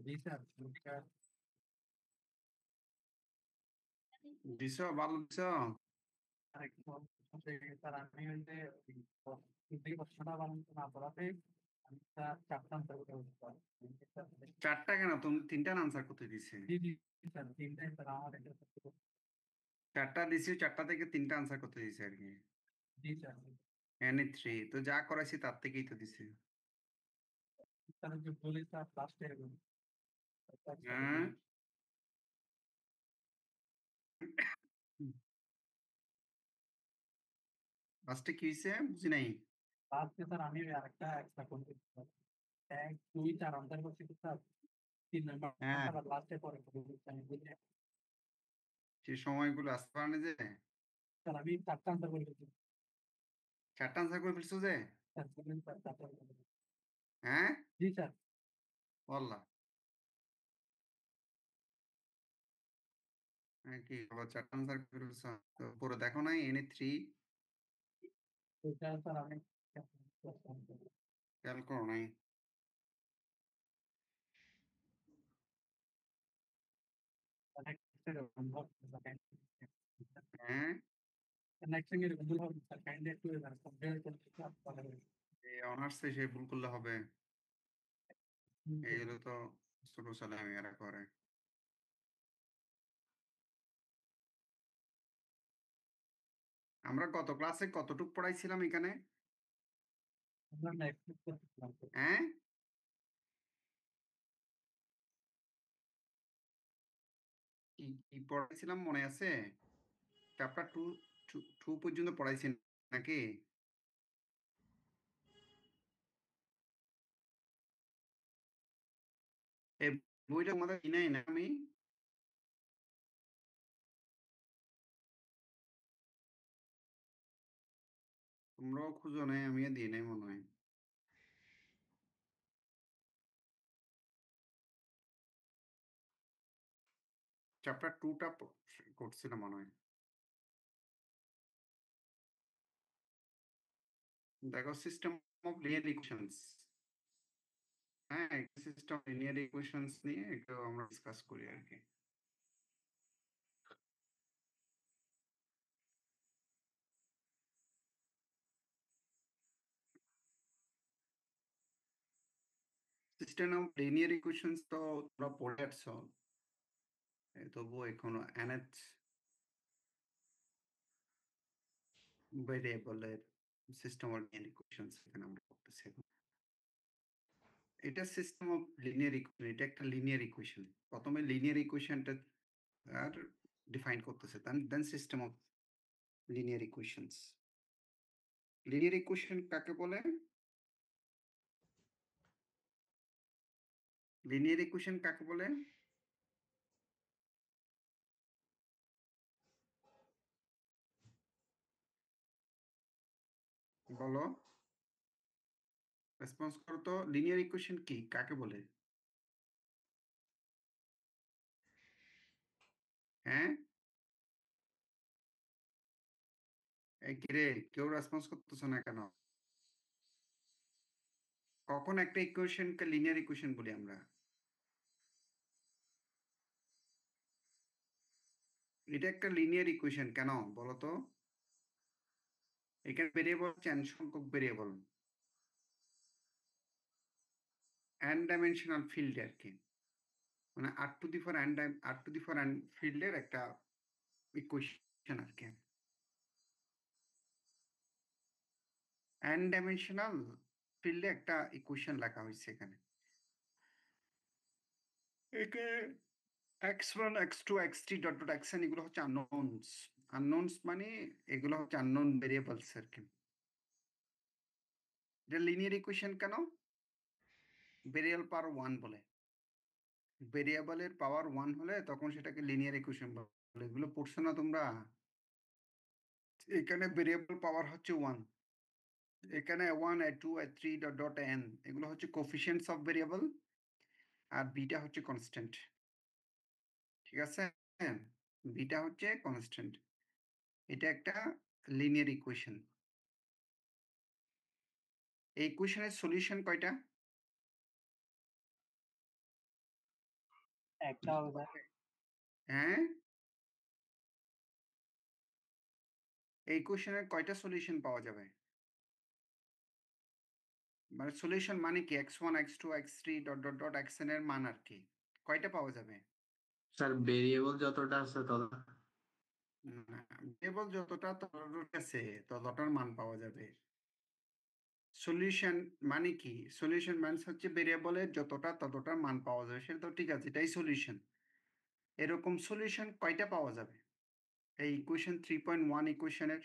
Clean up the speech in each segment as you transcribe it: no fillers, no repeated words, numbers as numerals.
জি sir, নমস্কার। দিছো ভালো দিছো। আরেকটু স্যার আমি ওই যে হিন্দি প্রশ্নটা বানাতে না পারাতে আমি স্যার ৪ টা আনসার করে বলতে চারটা কেন তুমি তিনটার আনসার করতে দিছে? জি, জি স্যার ৩ টাই স্যার আমার একটা চারটা দিছি, চারটা থেকে তিনটা আনসার করতে দিছে আর কি। জি স্যার। এনি থ্রি তো যা করাইছি তার থেকেই তো দিছে। স্যার যে বলি স্যার লাস্টে হ্যাঁ, লাস্টে কি হয়েছে বুঝি নাই। লাস্টে স্যার আমি আরেকটা এক্সট্রা করতে ১, ২, ৪ আনসার করছি তো স্যার ৩ হ্যাঁ, নাম্বারটা আবার লাস্টে পরে আমি বুঝে সে সময়গুলো আসতে পারে না যে স্যার আমি ৪ টা আনসার করে ফেলছি। চারটা আনসার করে ফেলছো যে। স্যার বললেন স্যার ৪ টা হ্যাঁ, জি স্যার। বললা কি বলো, চারটা আনসার করে ফেলছো তো পুরো দেখো নাই এনি থ্রি ওইটা স্যার আমি খেয়াল করো নাই। হ্যাঁ, নেক্সট টাইম এরকম ভুল হবে না স্যার, কাইন্ডলি একটু কম্পেয়ার করে এই অনার্সে সে ভুল করলে হবে? এইগুলো তো ছোট ছেলে মেয়েরা করে। আমরা গত ক্লাসে কতটুক পড়াইছিলাম এখানে? আমরা না এক্সপেক্ট করতেছিলাম তো। হ্যাঁ, কি কি পড়াইছিলাম মনে আছে? চ্যাপ্টার টু টু পর্যন্ত পড়াইছি নাকি? এই বইটা আমাদের কিনাই না আমি। তোমরাও খুঁজো নাই, আমিও দিই নাই মনে হয়। চ্যাপ্টার টুটা করছিলাম মনে হয়। দেখো, সিস্টেম অফ লিনিয়ার ইকুয়েশনস। হ্যাঁ, সিস্টেম লিনিয়ার ইকুয়েশনস নিয়ে একটু আমরা ডিসকাস করি আর কি। সিস্টেম অফ লিনিয়ার ইকুয়েশনস তো তোমরা পড়ে আসছো, তবুও এখনো nth ভেরিয়েবলের সিস্টেম অফ লিনিয়ার ইকুয়েশনস এখানে আমরা পড়তেছি এখন। এটা সিস্টেম অফ লিনিয়ার ইকুয়েশন, এটা একটা লিনিয়ার ইকুয়েশন। প্রথমে লিনিয়ার ইকুয়েশনটা আর ডিফাইন করতেছে, then system of linear equations. Linear equation কাকে বলে? লিনিয়ার ইকুয়েশন কাকে বলে? বলো, রেসপন্স করো তো। লিনিয়ার ইকুয়েশন কি, কাকে বলে? হ্যাঁ, এই কিরে, কেউ রেসপন্স করতেছ না কেন? কখন একটা ইকুয়েশনকে লিনিয়ার ইকুয়েশন বলি আমরা? এটা একটা লিনিয়ার ইকুয়েশন কেন বলো তো? এখানে ভেরিয়েবল হচ্ছে n সংখ্যক ভেরিয়েবল, n ডাইমেনশনাল ফিল্ড আর কি। মানে r to the for n r to the for n ফিল্ডের একটা ইকুয়েশন আর কি। n ডাইমেনশনাল ফিল্ডে একটা ইকুয়েশন লেখা হয়েছে এখানে। একে x1 x2 x3 dot dot xn এগুলো হচ্ছে আননোনস। আননোনস মানে এগুলো হচ্ছে আননোন ভেরিয়েবলস আর কি। এটা লিনিয়ার ইকুয়েশন কেন? ভেরিয়েবল পাওয়ার 1 বলে। ভেরিয়েবলের পাওয়ার 1 হলে তখন সেটাকে লিনিয়ার ইকুয়েশন বলে। এগুলো পড়ছো না তোমরা? এখানে ভেরিয়েবল পাওয়ার হচ্ছে 1। এখানে 1 2 3 ডট ডট n এগুলো হচ্ছে কোফিশিয়েন্টস অফ ভেরিয়েবল, আর বিটা হচ্ছে কনস্ট্যান্ট। ঠিক আছে, বিটা হচ্ছে কনস্ট্যান্ট। এটা একটা লিনিয়ার ইকুয়েশন। এই ইকুয়েশনের সলিউশন কয়টা? একটা হবে স্যার। হ্যাঁ, এই কোশ্চেনের কয়টা সলিউশন পাওয়া যাবে? মানে সলিউশন মানে কি x1 x2 x3 dot dot dot xn এর মান আর কি কয়টা পাওয়া যাবে? স্যার ভেরিয়েবল যতটা আছে ততটা। ভেরিয়েবল যতটা ততটার কাছে ততটার মান পাওয়া যাবে। সলিউশন মানে কি? সলিউশন মানে হচ্ছে ভেরিয়েবলের যতটা ততটার মান পাওয়া যাবে, সেটা তো ঠিক আছে, এটাই সলিউশন। এরকম সলিউশন কয়টা পাওয়া যাবে এই ইকুয়েশন 3.1 ইকুয়েশনের?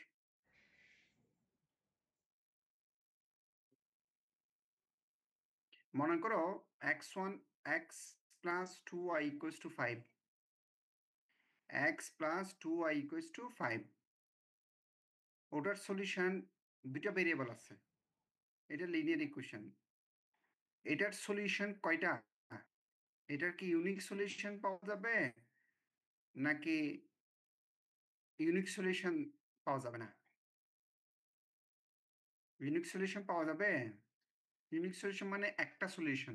মনে করো x1 x plus 2y equals to 5, x plus 2y equals to 5, ওটার সলিউশন দুটা ভেরিয়েবল আছে, এটা লিনিয়ার ইকুয়েশন। এটার সলিউশন কয়টা? এটার কি ইউনিক সলিউশন পাওয়া যাবে নাকি ইউনিক সলিউশন পাওয়া যাবে না? ইউনিক সলিউশন পাওয়া যাবে। ইউনিক সলিউশন মানে একটা সলিউশন,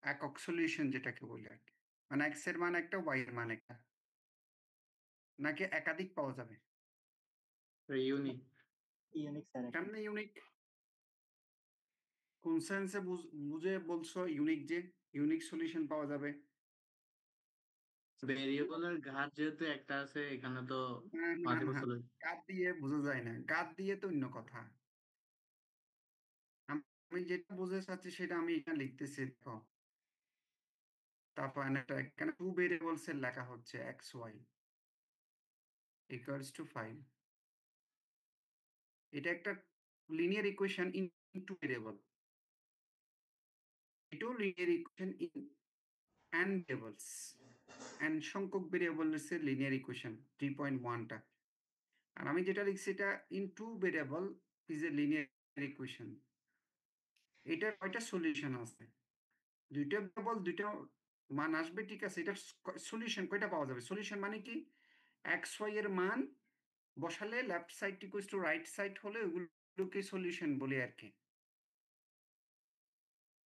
একক সলিউশন যেটাকে বলে আর কি, মানে x এর মান একটা, y এর মান একটা, নাকি একাধিক পাওয়া যাবে? ইউনিক। Unique sir. কেমনে ইউনিক? কোন সেন্সে বুঝে বলছো ইউনিক? যে ইউনিক সলিউশন পাওয়া যাবে। ভেরিয়েবলের ঘাত যেহেতু একটা আছে, এখানে তো না না মাল্টিপল না, সলিউশন। গাদ দিয়ে বোঝা যায় না, গাদ দিয়ে তো অন্য কথা। আমি যেটা বুঝতে চাচ্ছি সেটা আমি এখানে লিখতেছি, দেখো। তারপর এখানে টু ভেরিয়েবলস এর লেখা হচ্ছে এক্স ওয়াই ইকুয়ালস টু 5। এটা একটা linear equation in two variable. এটাও linear equation in n variables, n সংখ্যক ভেরিয়েবলস এর লিনিয়ার ইকুয়েশন 3.1টা। আর আমি যেটা লিখছি এটা in two variable is a linear equation. এটার কয়টা সলিউশন আছে? দুইটা ভেরিয়েবল, দুইটা মান আসবে, ঠিক আছে। এটার সলিউশন কয়টা পাওয়া যাবে? সলিউশন মানে কি এক্স ওয়াই এর মান বসালে left side equals to right side হলে ওগুলোকে সলিউশন বলি আর কি,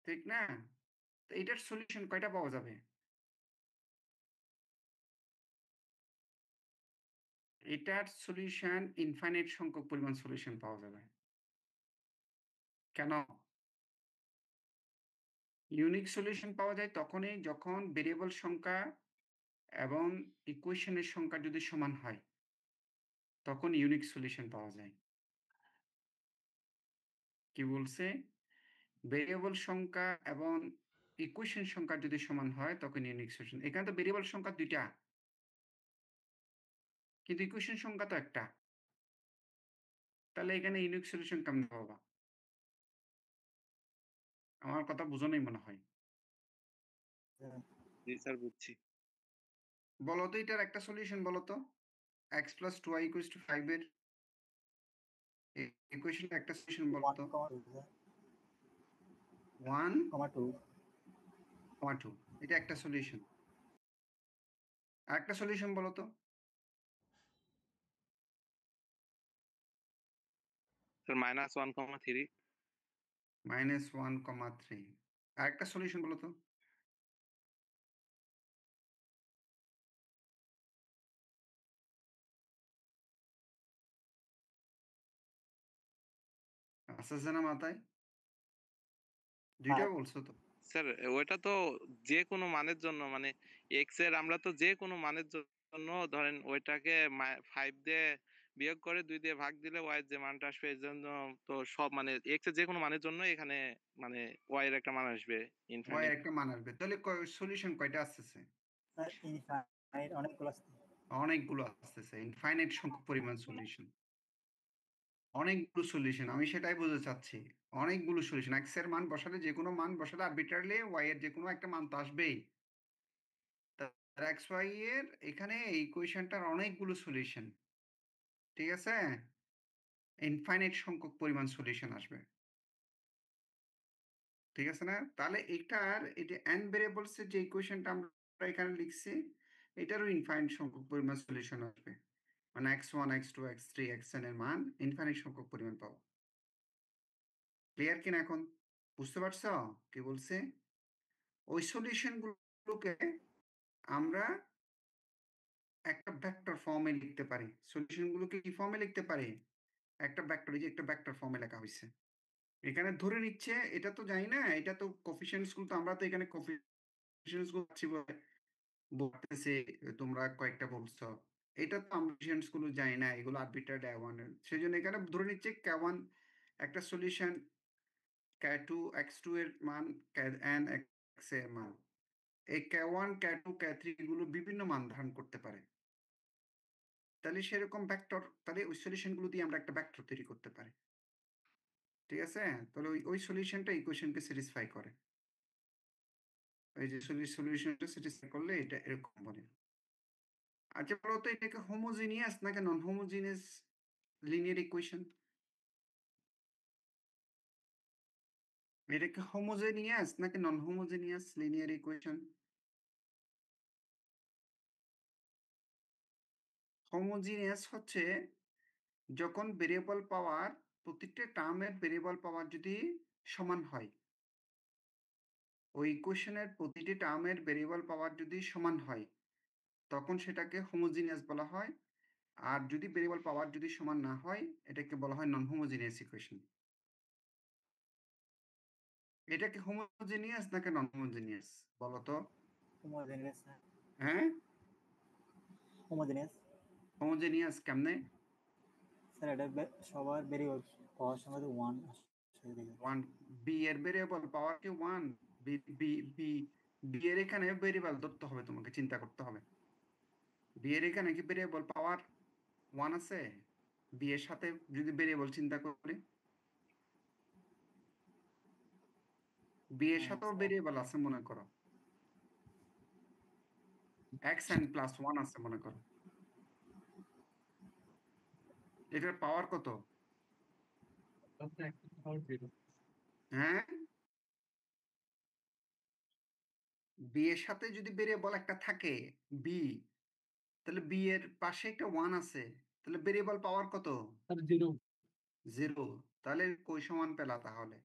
ঠিক না? তো এটার সলিউশন কয়টা পাওয়া যাবে? এটার সলিউশন ইনফাইনাইট সংখ্যক পরিমাণ সলিউশন পাওয়া যাবে। কেন? ইউনিক সলিউশন পাওয়া যায় তখনই যখন ভেরিয়েবল সংখ্যা এবং ইকুয়েশনের সংখ্যা যদি সমান হয়, তখন ইউনিক সলিউশন পাওয়া যায়। কি বলছে? ভেরিয়েবল সংখ্যা এবং ইকুয়েশন সংখ্যা যদি সমান হয় তখন ইউনিক সলিউশন। এখানে তো ভেরিয়েবল সংখ্যা দুইটা, কিন্তু ইকুয়েশন সংখ্যা তো একটা, তাহলে এখানে ইউনিক সলিউশন কেমনে পাবা? আমার কথা বুঝো নাই মনে হয়। জি স্যার, বুঝছি। বলো তো এটার একটা সলিউশন বলো তো, x plus 2y equals to 5 এর ইকুয়েশনের একটা সলিউশন বলো তো। 1,2 এটা একটা সলিউশন। আরেকটা সলিউশন বলো তো। স্যার -1,3। -1,3 আরেকটা সলিউশন বলো তো। আসছে না মাথায়? দুইটা বলছো তো। স্যার ওইটা তো যে কোনো মানের জন্য, মানে এক্স এর আমরা তো যে কোনো মানের জন্য ধরেন ওইটাকে 5 দিয়ে বিয়োগ করে 2 দিয়ে ভাগ দিলে ওয়াই এর যে মানটা আসবে, এর জন্য তো সব মানে এক্স এর যে কোনো মানের জন্য এখানে মানে ওয়াই এর একটা মান আসবে y এর ইনফাইনাইট। একটা মান আসবে, তাহলে সলিউশন কয়টা আসতেছে? স্যার ইনফাইনাইট অনেকগুলো আছে। অনেকগুলো আসতেছে, ইনফাইনাইট সংখ্যক পরিমাণ সলিউশন, অনেকগুলো সলিউশন। আমি সেটাই বলতে চাচ্ছি, অনেকগুলো সলিউশন। এক্স এর মান বসালে, যে কোনো মান বসালে আরবিট্রারলি ওয়াই এর যে কোনো একটা মান তো আসবেই। এক্স ওয়াই এর এখানে এই ইকুয়েশনটার অনেকগুলো সলিউশন, ঠিক আছে? ইনফাইনাইট সংখ্যক পরিমাণ সলিউশন আসবে, ঠিক আছে না? তাহলে এটার এটা n ভেরিয়েবলস এর যে ইকুয়েশনটা আমরা এখানে লিখছি, এটারও ইনফাইনাইট সংখ্যক পরিমাণ সলিউশন আসবে। মানে x1 x2 x3 xn এর মান ইনফাইনাইট সংখ্যক পরিমাণ পাবো। ক্লিয়ার কিনা এখন? বুঝতে পারছো কি বলছে? ওই সলিউশন গুলো গুলোকে আমরা একটা ভেক্টর ফর্মে লিখতে পারি। সলিউশন গুলোকে কি ফর্মে লিখতে পারি? একটা ভেক্টর, এই যে একটা ভেক্টর ফর্মে লেখা হয়েছে। এখানে ধরে নিচ্ছে, এটা তো জানি না, এটা তো কোফিশিয়েন্টস গুলো, তো আমরা তো এখানে কোফিশিয়েন্টস গুলো পাচ্ছি বলে বলতেছি, তোমরা কয়েকটা বলছো। এটা তো আমরা কোফিশিয়েন্টস গুলো জানি না, এগুলো আরবিট্রারি K1 এর। সেজন্য এখানে ধরে নিচ্ছে K1 একটা সলিউশন, K2 x2 এর মান, Kn x এর মান। এই K1 K2 K3 গুলো বিভিন্ন মান ধারণ করতে পারে। তাহলে সেরকম ভেক্টর, তাহলে ওই সলিউশন গুলো দিয়ে আমরা একটা ভেক্টর তৈরি করতে পারি। ঠিক আছে? তাহলে ওই সলিউশনটা ইকুয়েশনকে স্যাটিসফাই করে। ওই যে সলিউশনটা স্যাটিসফাই করলে এটা এরকম বলে। আচ্ছা বলো তো, এটাকে হোমোজিনিয়াস নাকি নন হোমোজিনিয়াস লিনিয়ার ইকুয়েশন? এটাকে হোমোজিনিয়াস নাকি non homogeneous linear equation? Homogeneous হচ্ছে যখন ভেরিয়েবল পাওয়ার, প্রত্যেকটা টার্মের ভেরিয়েবল পাওয়ার যদি সমান হয়, ওই ইকুয়েশনের প্রতিটি টার্মের ভেরিয়েবল পাওয়ার যদি সমান হয়, তখন সেটাকে হোমোজিনিয়াস বলা হয়। আর যদি ভেরিয়েবল পাওয়ার যদি সমান না হয়, এটাকে বলা হয় নন হোমোজিনিয়াস ইকুয়েশন। এটা কি হোমোজিনিয়াস নাকি নন হোমোজিনিয়াস বলো তো? হোমোজেনিয়াস স্যার, হ্যাঁ, হোমোজেনিয়াস হোমোজিনিয়াস কেমনে? স্যার। এটা সবার ভেরিয়েবল পাওয়ার সময় তো 1 আসে দেখে। 1 বি এর ভেরিয়েবল পাওয়ার কি 1? বি বি বি বি এর এখানে ভেরিয়েবল ধরতে হবে, তোমাকে চিন্তা করতে হবে। বি এর এখানে কি ভেরিয়েবল পাওয়ার 1 আছে? বি এর সাথে যদি ভেরিয়েবল চিন্তা করি, বি এর সাথেও ভেরিয়েবল আছে মনে করো, xn প্লাস 1 আছে মনে করো। এটার পাওয়ার কত? হ্যাঁ, বি এর সাথে যদি ভেরিয়েবল একটা থাকে বি, তাহলে বি এর পাশে একটা 1 আছে, তাহলে ভেরিয়েবল পাওয়ার কত? 0। তাহলে কই সমান পেলা তাহলে?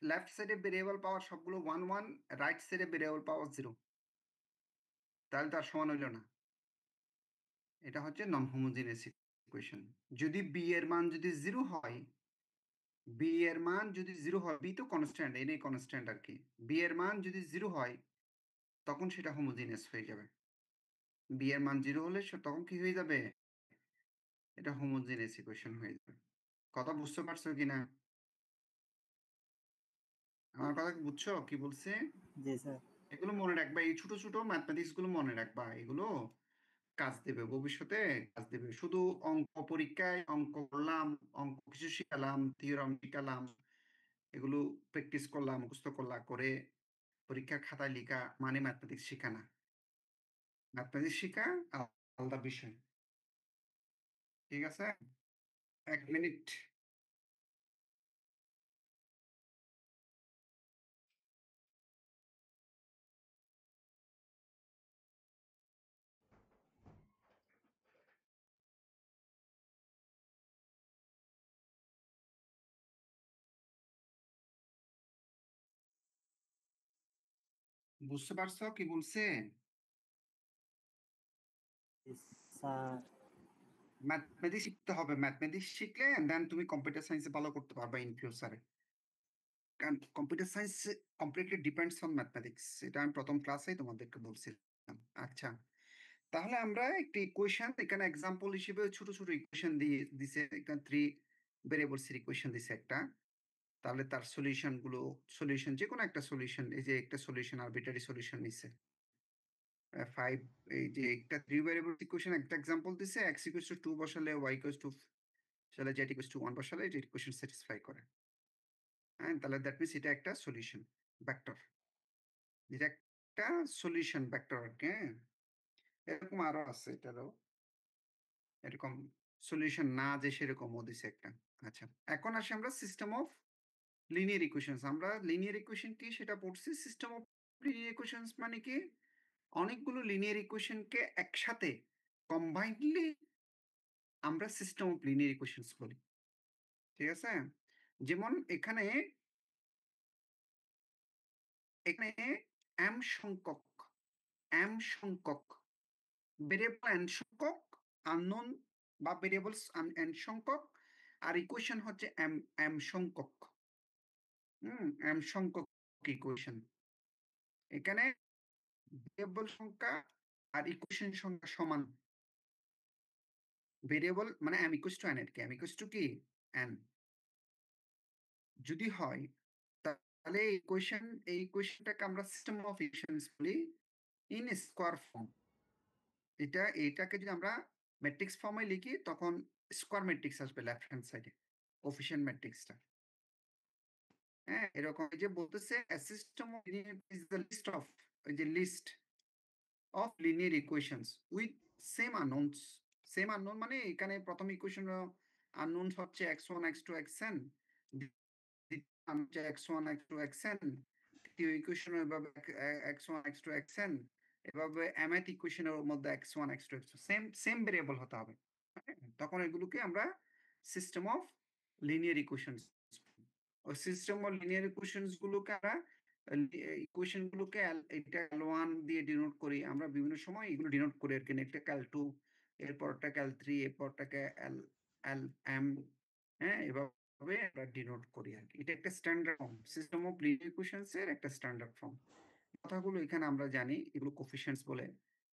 লেফট সাইডে ভেরিয়েবল পাওয়ার সবগুলো 1 1, রাইট সাইডে ভেরিয়েবল পাওয়ার 0। তাহলে তার সমান হইল না। এটা হচ্ছে নন হোমোজিনিয়াস ইকুয়েশন। যদি বি এর মান যদি 0 হয়, বি এর মান যদি 0 হয়, বি তো কনস্ট্যান্ট, এনে কনস্ট্যান্ট আর কি। বি এর মান যদি 0 হয়, তখন সেটা হোমোজিনিয়াস হয়ে যাবে। বি এর মান 0 হলে তখন কি হয়ে যাবে? এটা হোমোজিনিয়াস ইকুয়েশন হয়ে যাবে। কথা বুঝতে পারছো কিনা? আমার কথা কি বুঝছো কি বলছে? জি স্যার। এগুলো মনে রাখবা, এই ছোট ছোট ম্যাথমেটিক্স গুলো মনে রাখবা, এগুলো কাজ দেবে ভবিষ্যতে, কাজ দেবে। শুধু অঙ্ক পরীক্ষায় অঙ্ক করলাম, অঙ্ক কিছু শিখালাম, থিওরাম শিখালাম, এগুলো প্র্যাকটিস করলাম, মুখস্থ করলাম, করে পরীক্ষার খাতায় লেখা মানে ম্যাথমেটিক্স শেখা না। ম্যাথমেটিক্স শেখা আলাদা বিষয়। ঠিক আছে? 1 মিনিট। বুঝতে পারছো কি বলছে? স্যার ম্যাথমেটিক্স শিখতে হবে। ম্যাথমেটিক্স শিখলে দেন তুমি কম্পিউটার সায়েন্সে ভালো করতে পারবে ইন ফিউচারে। কারণ computer science completely depends on mathematics. এটা আমি প্রথম ক্লাসেই তোমাদেরকে বলছিলাম। আচ্ছা, তাহলে আমরা একটি ইকুয়েশন এখানে এক্সাম্পল হিসেবে ছোট ছোট ইকুয়েশন দিয়ে দিছে। এখানে 3 ভেরিয়েবলস এর ইকুয়েশন দিছে একটা। তাহলে তার সলিউশন গুলো, সলিউশন যে কোনো একটা সলিউশন, এই যে একটা সলিউশন আরবিট্রারি সলিউশন নিছে 5, এই যে একটা 3 ভেরিয়েবল ইকুয়েশন একটা এক্সাম্পল দিছে। x = 2 বসালে y = তাহলে z = 1 বসালে এটা ইকুয়েশন স্যাটিসফাই করে। হ্যাঁ, তাহলে দ্যাট মিন্স এটা একটা সলিউশন ভেক্টর। এটা একটা সলিউশন ভেক্টর আর কি। হ্যাঁ? এরকম আরো আছে, এটারও এরকম সলিউশন না যে সেরকমও দিছে একটা। আচ্ছা, এখন আসি আমরা সিস্টেম অফ লিনিয়ার ইকুয়েশনস। আমরা লিনিয়ার ইকুয়েশন কি সেটা পড়ছি। সিস্টেম অফ লিনিয়ার ইকুয়েশনস মানে কি? অনেকগুলো লিনিয়ার ইকুয়েশনকে একসাথে কম্বাইন্ডলি আমরা সিস্টেম অফ লিনিয়ার ইকুয়েশনস বলি। ঠিক আছে? যেমন এখানে m সংখ্যক ভেরিয়েবল n সংখ্যক আননোন বা ভেরিয়েবলস n সংখ্যক আর ইকুয়েশন হচ্ছে m সংখ্যক m সংখ্যক ইকুয়েশন। এখানে ভেরিয়েবল সংখ্যা আর ইকুয়েশন সংখ্যা সমান। ভেরিয়েবল মানে m ইকুয়ালস টু n এর কি m ইকুয়ালস টু কি n যদি হয় তাহলে এই ইকুয়েশনটাকে আমরা সিস্টেম অফ ইকুয়েশনস বলি ইন স্কোয়ার ফর্ম। এটাকে যদি আমরা ম্যাট্রিক্স ফর্মে লিখি তখন স্কোয়ার ম্যাট্রিক্স আসবে লেফট হ্যান্ড সাইডে, কোফিশিয়েন্ট ম্যাট্রিক্সটা। হ্যাঁ, এরকম যে বলতেছে a system of linear is the list of linear equations with same unknowns. Same unknown মানে এখানে প্রথম ইকুয়েশন আননোন হচ্ছে x1 x2 xn, x1 x2 xn, তৃতীয় ইকুয়েশন এভাবে x1 x2 xn, এভাবে mth ইকুয়েশনের মধ্যে x1 x2 x2 same variable হতে হবে। তখন এগুলোকে আমরা সিস্টেম অফ লিনিয়ার ইকুয়েশনস। ওই সিস্টেম অফ লিনিয়ার ইকুয়েশনস গুলোকে আমরা এটা L1 দিয়ে ডিনোট করি। আমরা বিভিন্ন সময় এগুলো ডিনোট করি আর কি, একটা L2, এরপরটাকে L3, এরপরটাকে LM, হ্যাঁ, এভাবে আমরা ডিনোট করি আর কি। এটা একটা standard form, system of linear equations এর একটা স্ট্যান্ডার্ড ফর্ম। কথাগুলো এখানে আমরা জানি, এগুলো কোফিশিয়েন্টস বলে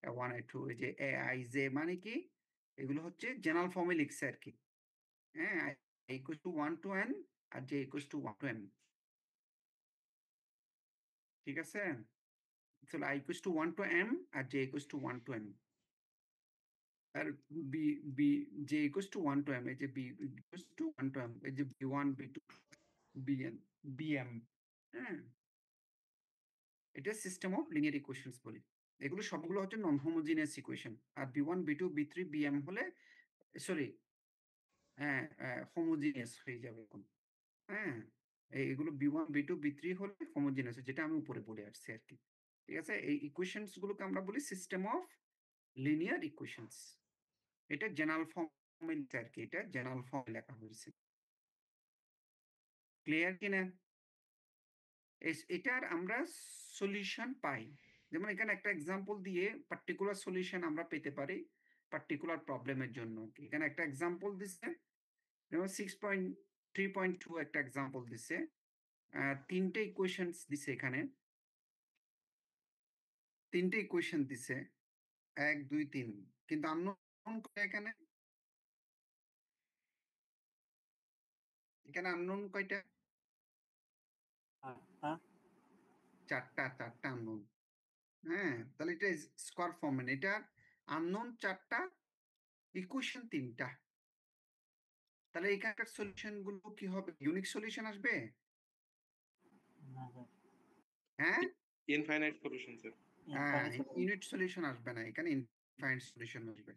A1 A2, এই যে AI J মানে কি, এগুলো হচ্ছে জেনারেল ফর্মে লিখছে আর কি। হ্যাঁ, I equals to 1 to n R J equals to 1 to n, ঠিক আছে? তাহলে I equals to 1 to m R J equals to 1 to n R J equals to 1 to m, এই যে B equals to 1 to m, এই যে B1 B2 Bn Bm। হ্যাঁ, এটা system of linear equations বলি। এগুলো সবগুলো হচ্ছে নন হোমোজিনিয়াস ইকুয়েশন। আর B1 B2 B3 Bm হলে সরি হ্যাঁ হোমোজিনিয়াস হয়ে যাবে এখন। হ্যাঁ, এগুলো B1 B2 B3 হলে হোমোজিনিয়াস, যেটা আমি উপরে বলে আসছি আর কি। ঠিক আছে, এই ইকুয়েশনস গুলোকে আমরা বলি সিস্টেম অফ লিনিয়ার ইকুয়েশনস। এটা জেনারেল ফর্মে আর কি, এটা জেনারেল ফর্মে লেখা হয়েছে। ক্লিয়ার কিনা? এটার আমরা সলিউশন পাই, যেমন এখানে একটা এক্সাম্পল দিয়ে পার্টিকুলার সলিউশন আমরা পেতে পারি পার্টিকুলার প্রবলেমের জন্য। এখানে একটা এক্সাম্পল দিচ্ছে, যেমন 6.3.2 একটা এক্সাম্পল দিচ্ছে, তিনটে ইকুয়েশনস দিছে এখানে, তিনটে ইকুয়েশন দিছে 1 2 3, কিন্তু আননোন কয়টা এখানে? এখানে আননোন কয়টা? চারটা আননোন। হ্যাঁ, তাহলে এটা স্কোয়ার ফর্মে, এটা আননোন চারটা, ইকুয়েশন তিনটা। তাহলে এখানকার সলিউশন গুলো কি হবে? ইউনিক সলিউশন আসবে? হ্যাঁ, infinite solution sir. Unit solution আসবে না, এখানে ইনফাইনাইট সলিউশন আসবে।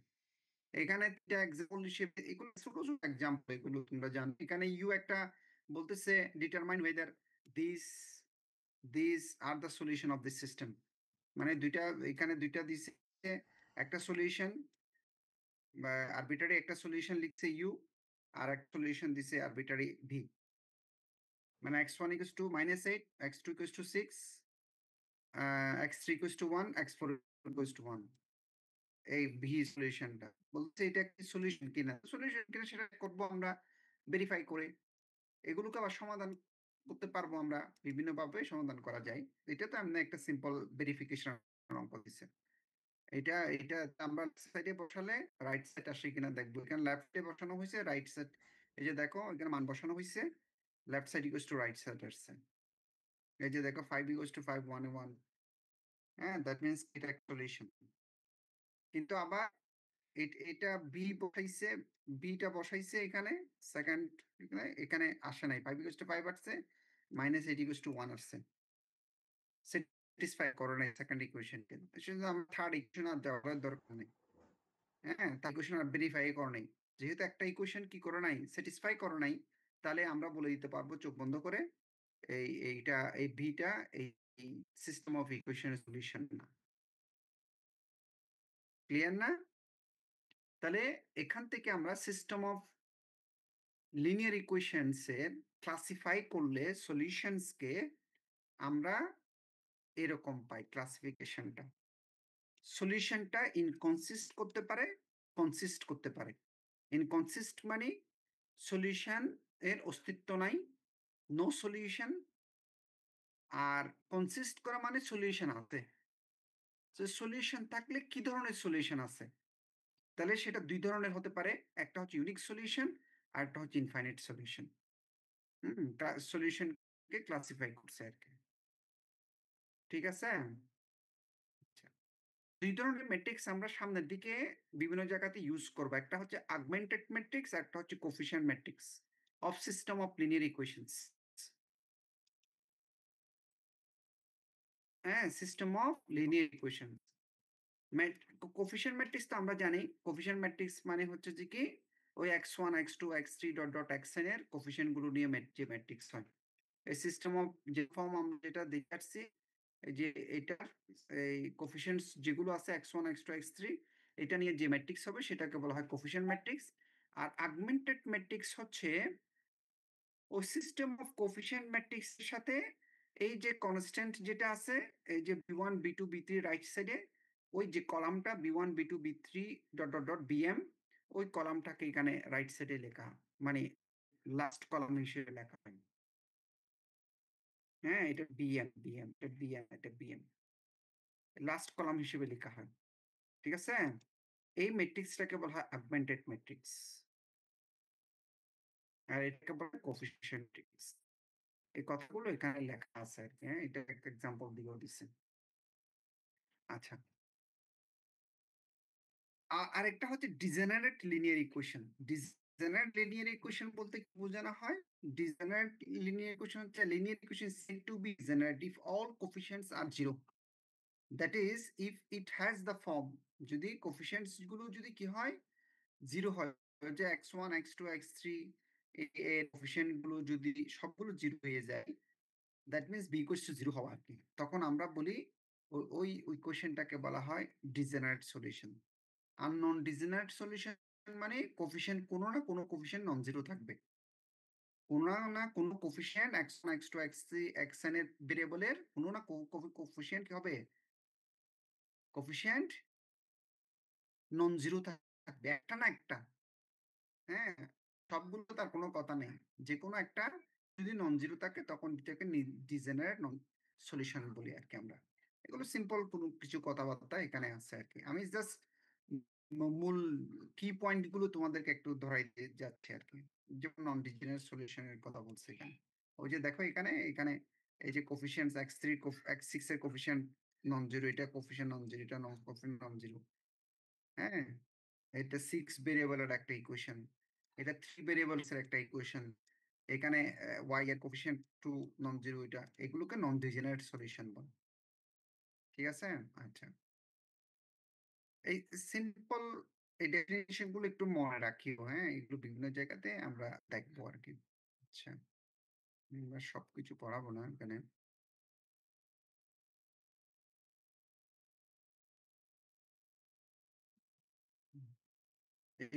এখানে একটা এক্সাম্পল হিসেবে, এগুলো ছোট ছোট এক্সাম্পল, এগুলো তোমরা জানো। এখানে ইউ একটা বলতেছে determine weather this are the solution of this system, মানে এখানে দুইটা দিছে, একটা সলিউশন বা আরবিটারি একটা সলিউশন লিখছে ইউ, আর একটা সলিউশন দিছে আরবিটারি ভি, মানে x1 equals to -8, x2 equals to 6, x3 equals to 1, x4 equals to 1। এই ভি সলিউশনটা বলছে এটা কি সলিউশন কিনা, সলিউশন কিনা সেটা করবো আমরা ভেরিফাই করে। এগুলোকে আবার সমাধান করতে পারবো আমরা, বিভিন্নভাবে সমাধান করা যায়। এটা তো আমরা একটা সিম্পল ভেরিফিকেশন অঙ্ক দিচ্ছে। এটা আমরা সাইডে বসালে রাইট সাইড আসে কিনা দেখবো। এখানে লেফটে বসানো হয়েছে, রাইট সাইড, এই যে দেখো এখানে মান বসানো হয়েছে, left side equals to right side আসছে। এই যে দেখো 5 ইকুয়ালস টু 5 1 1, হ্যাঁ, দ্যাট মিন্স এটা একটা সলিউশন। কিন্তু আবার এটা বিটা বসাইছে এখানে, সেকেন্ড এখানে আসে নাই, 5 ইকুয়ালস টু 5 আসছে, -8 ইকুয়ালস টু 1 আসছে, স্যাটিসফাই করে নাই সেকেন্ড ইকুয়েশন কে। সেজন্য আমরা থার্ড ইকুয়েশন আর দেওয়ার দরকার নেই। হ্যাঁ, তার ইকুয়েশন আর ভেরিফাই করে নাই, যেহেতু একটা ইকুয়েশন কি করে নাই, স্যাটিসফাই করে নাই, তাহলে আমরা বলে দিতে পারবো চোখ বন্ধ করে এই ভিটা এই সিস্টেম অফ ইকুয়েশন সলিউশন না। ক্লিয়ার না? তাহলে এখান থেকে আমরা সিস্টেম অফ লিনিয়ার ইকুয়েশনস এর ক্লাসিফাই করলে সলিউশনস কে আমরা এরকম পাই ক্লাসিফিকেশনটা। সলিউশনটা ইনকনসিস্ট করতে পারে, কনসিস্ট করতে পারে। ইনকনসিস্ট মানে সলিউশন এর অস্তিত্ব নাই, নো সলিউশন। আর কনসিস্ট করা মানে সলিউশন আছে। তো সলিউশন থাকলে কি ধরনের সলিউশন আছে? তাহলে সেটা দুই ধরনের হতে পারে, একটা হচ্ছে ইউনিক সলিউশন আর একটা হচ্ছে ইনফাইনাইট সলিউশন। সলিউশনকে ক্লাসিফাই করছে আর কি। ঠিক আছে? আচ্ছা, দুই ধরনের ম্যাট্রিক্স আমরা সামনের দিকে বিভিন্ন জায়গাতে ইউজ করব। একটা হচ্ছে অগমেন্টেড ম্যাট্রিক্স, একটা হচ্ছে coefficient matrix of system of linear equations. হ্যাঁ, system of linear equation. Coefficient matrix তো আমরা জানি। কোফিশিয়েন্ট ম্যাট্রিক্স মানে হচ্ছে যে কি ওই x1 x2 x3 dot dot xn এর কোফিশিয়েন্ট গুলো নিয়ে যে ম্যাট্রিক্স হয়। এই সিস্টেম অফ যে ফর্ম আমরা যেটা দেখাচ্ছি, এই যে এটার এই কোফিশিয়েন্টস যেগুলো আছে x1 x2 x3, এটা নিয়ে যে ম্যাট্রিক্স হবে সেটাকে বলা হয় কোফিশিয়েন্ট ম্যাট্রিক্স। আর অগমেন্টেড ম্যাট্রিক্স হচ্ছে ওই সিস্টেম অফ কোফিশিয়েন্ট ম্যাট্রিক্স এর সাথে এই যে কনস্ট্যান্ট যেটা আছে, এই যে b1 b2 b3 রাইট সাইডে ওই যে কলামটা b1 b2 b3 dot dot dot bm, ওই কলামটাকে এখানে রাইট সাইডে লেখা, মানে লাস্ট কলাম হিসেবে লেখা হয়। হ্যাঁ, এটা bm bm এটা bm এটা bm লাস্ট কলাম হিসেবে লেখা হয়। ঠিক আছে? এই ম্যাট্রিক্সটাকে বলা হয় অগমেন্টেড ম্যাট্রিক্স, আর এটাকে বলা হয় কোফিশিয়েন্ট ম্যাট্রিক্স। এই কথাগুলো এখানে লেখা আছে আর কি। হ্যাঁ, এটা একটা এক্সাম্পল দিয়েও দিচ্ছেন। আচ্ছা, আরেকটা হচ্ছে degenerate linear equation. Degenerate linear equation বলতে কি বোঝানো হয়? ডিজেনারেট লিনিয়ার ইকুয়েশন হচ্ছে linear equation said to be degenerate if all coefficients are zero. That is, if it has the form, যদি কোফিশিয়েন্টস গুলো যদি কি হয়, জিরো হয়, যে x1 x2 x3 এর কোফিশিয়েন্ট গুলো যদি সবগুলো জিরো হয়ে যায়, that means B equals to zero হওয়া আর কি। তখন আমরা বলি ওই ইকুয়েশনটাকে বলা হয় ডিজেনারেট সলিউশন। আর নন ডিজেনারেট সলিউশন মানে কোফিশিয়েন্ট কোনো না কোনো কোফিশিয়েন্ট নন জিরো থাকবে। কোনো না কোনো coefficient x1 x2 x3 xn এর ভেরিয়েবলের কোনো না কোফিশিয়েন্ট কি হবে? কোফিশিয়েন্ট নন জিরো থাকবে, একটা না একটা। হ্যাঁ, সবগুলো তার কোনো কথা নেই। যে কোনো একটা যদি নন জিরো থাকে তখন এটাকে ডিজেনারেট নন সলিউশন বলি আর কি আমরা। এগুলো সিম্পল কোনো কিছু কথাবার্তা এখানে আছে আর কি। আমি জাস্ট মূল কি পয়েন্ট গুলো তোমাদেরকে একটু ধরাই দিয়ে যাচ্ছে আর কি। যেমন নন ডিজেনারেট সলিউশনের কথা বলছে এখানে। ওই যে দেখো এখানে এখানে এই যে কোফিশিয়েন্টস x3 x6 এর কোফিশিয়েন্ট নন জিরো, এটা কোফিশিয়েন্ট নন জিরো, এটা নন কোফিশিয়েন্ট নন জিরো। হ্যাঁ, এটা 6 ভেরিয়েবলের একটা ইকুয়েশন, এটা 3 ভেরিয়েবলস এর একটা ইকুয়েশন। এখানে y এর কোফিশিয়েন্ট 2 নন জিরো, এটা এগুলোকে নন ডিজেনারেট সলিউশন বলে। ঠিক আছে? আচ্ছা, এই সিম্পল এই ডেফিনিশন গুলো একটু মনে রাখিও। হ্যাঁ, এগুলো বিভিন্ন জায়গাতে আমরা দেখবো আর কি। আচ্ছা, আমরা সবকিছু পড়াবো না এখানে।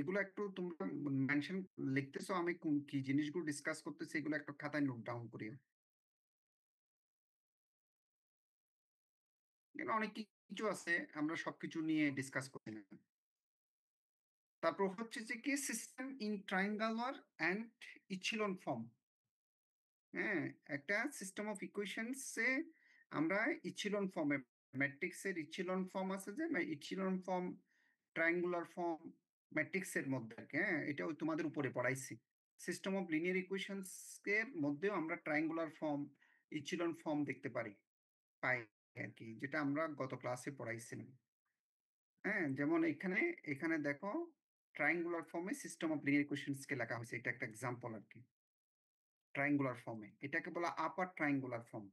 এগুলো একটু তোমরা মেনশন লিখতেছো, আমি কি জিনিসগুলো ডিসকাস করতেছি এগুলো একটু খাতায় নোট ডাউন করিও। এখানে অনেক কিছু আছে, আমরা সবকিছু নিয়ে ডিসকাস করি না। তারপর হচ্ছে যে কি system in triangular and echelon form. হ্যাঁ, একটা সিস্টেম অফ ইকুয়েশনস এ আমরা ইচিলন ফর্মে ম্যাট্রিক্স এর ইচিলন ফর্ম আছে, যে ইচিলন ফর্ম, ট্রায়াঙ্গুলার ফর্ম ম্যাট্রিক্স এর মধ্যে। হ্যাঁ, এটা ওই তোমাদের উপরে পড়াইছি। সিস্টেম অফ লিনিয়ার ইকুয়েশনস এর মধ্যেও আমরা ট্রায়াঙ্গুলার ফর্ম, ইচিলন ফর্ম দেখতে পাই আর কি, যেটা আমরা গত ক্লাসে পড়াইছিলাম। হ্যাঁ, যেমন এখানে এখানে দেখো ট্রায়াঙ্গুলার ফর্মে সিস্টেম অফ লিনিয়ার ইকুয়েশনস কে লেখা হয়েছে, এটা একটা এক্সাম্পল আর কি। ট্রায়াঙ্গুলার ফর্মে এটাকে বলা আপার ট্রায়াঙ্গুলার ফর্ম,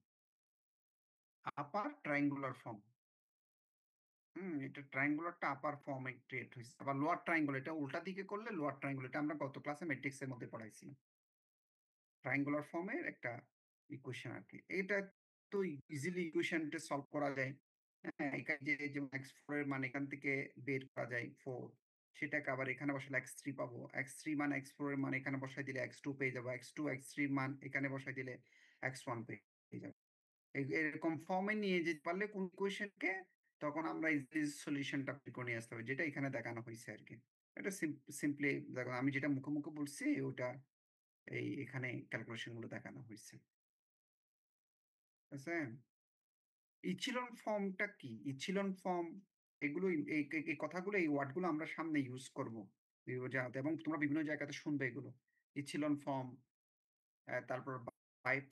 আপার ট্রায়াঙ্গুলার ফর্ম। এটা ট্রায়াঙ্গুলারটা আপার ফর্মে ক্রিয়েট হয়েছে। আবার লোয়ার ট্রায়াঙ্গুলার, এটা উল্টা দিকে করলে লোয়ার ট্রায়াঙ্গুলার, এটা আমরা গত ক্লাসে ম্যাট্রিক্স এর মধ্যে পড়াইছিলাম। ট্রায়াঙ্গুলার ফর্মের একটা ইকুয়েশন আর কি। এটা তো ইজিলি ইকুয়েশনটা সলভ করা যায়। হ্যাঁ, এখানে যে যেমন x4 এর মান এখান থেকে বের করা যায় 4, সেটাকে আবার এখানে বসালে x3 পাবো। x3 মান x4 এর মান এখানে বসাই দিলে x2 পেয়ে যাবো। x2 x3 এর মান এখানে বসাই দিলে x1 পেয়ে যাবো। এরকম ফর্মে নিয়ে যেতে পারলে কোন ইকুয়েশনকে, তখন আমরা ইজিলি সলিউশনটা বের করে নিয়ে আসতে হবে, যেটা এখানে দেখানো হয়েছে আর কি। এটা সিম্পলি দেখো, আমি যেটা মুখে মুখে বলছি ওটা এখানে ক্যালকুলেশন গুলো দেখানো হয়েছে। আচ্ছা, ইচিলন ফর্মটা কি? ইচিলন ফর্ম, এগুলো এই কথাগুলো, এই ওয়ার্ডগুলো আমরা সামনে ইউজ করব বিভিন্ন জায়গাতে, এবং তোমরা বিভিন্ন জায়গাতে শুনবে এগুলো। ইচিলন ফর্ম, তারপর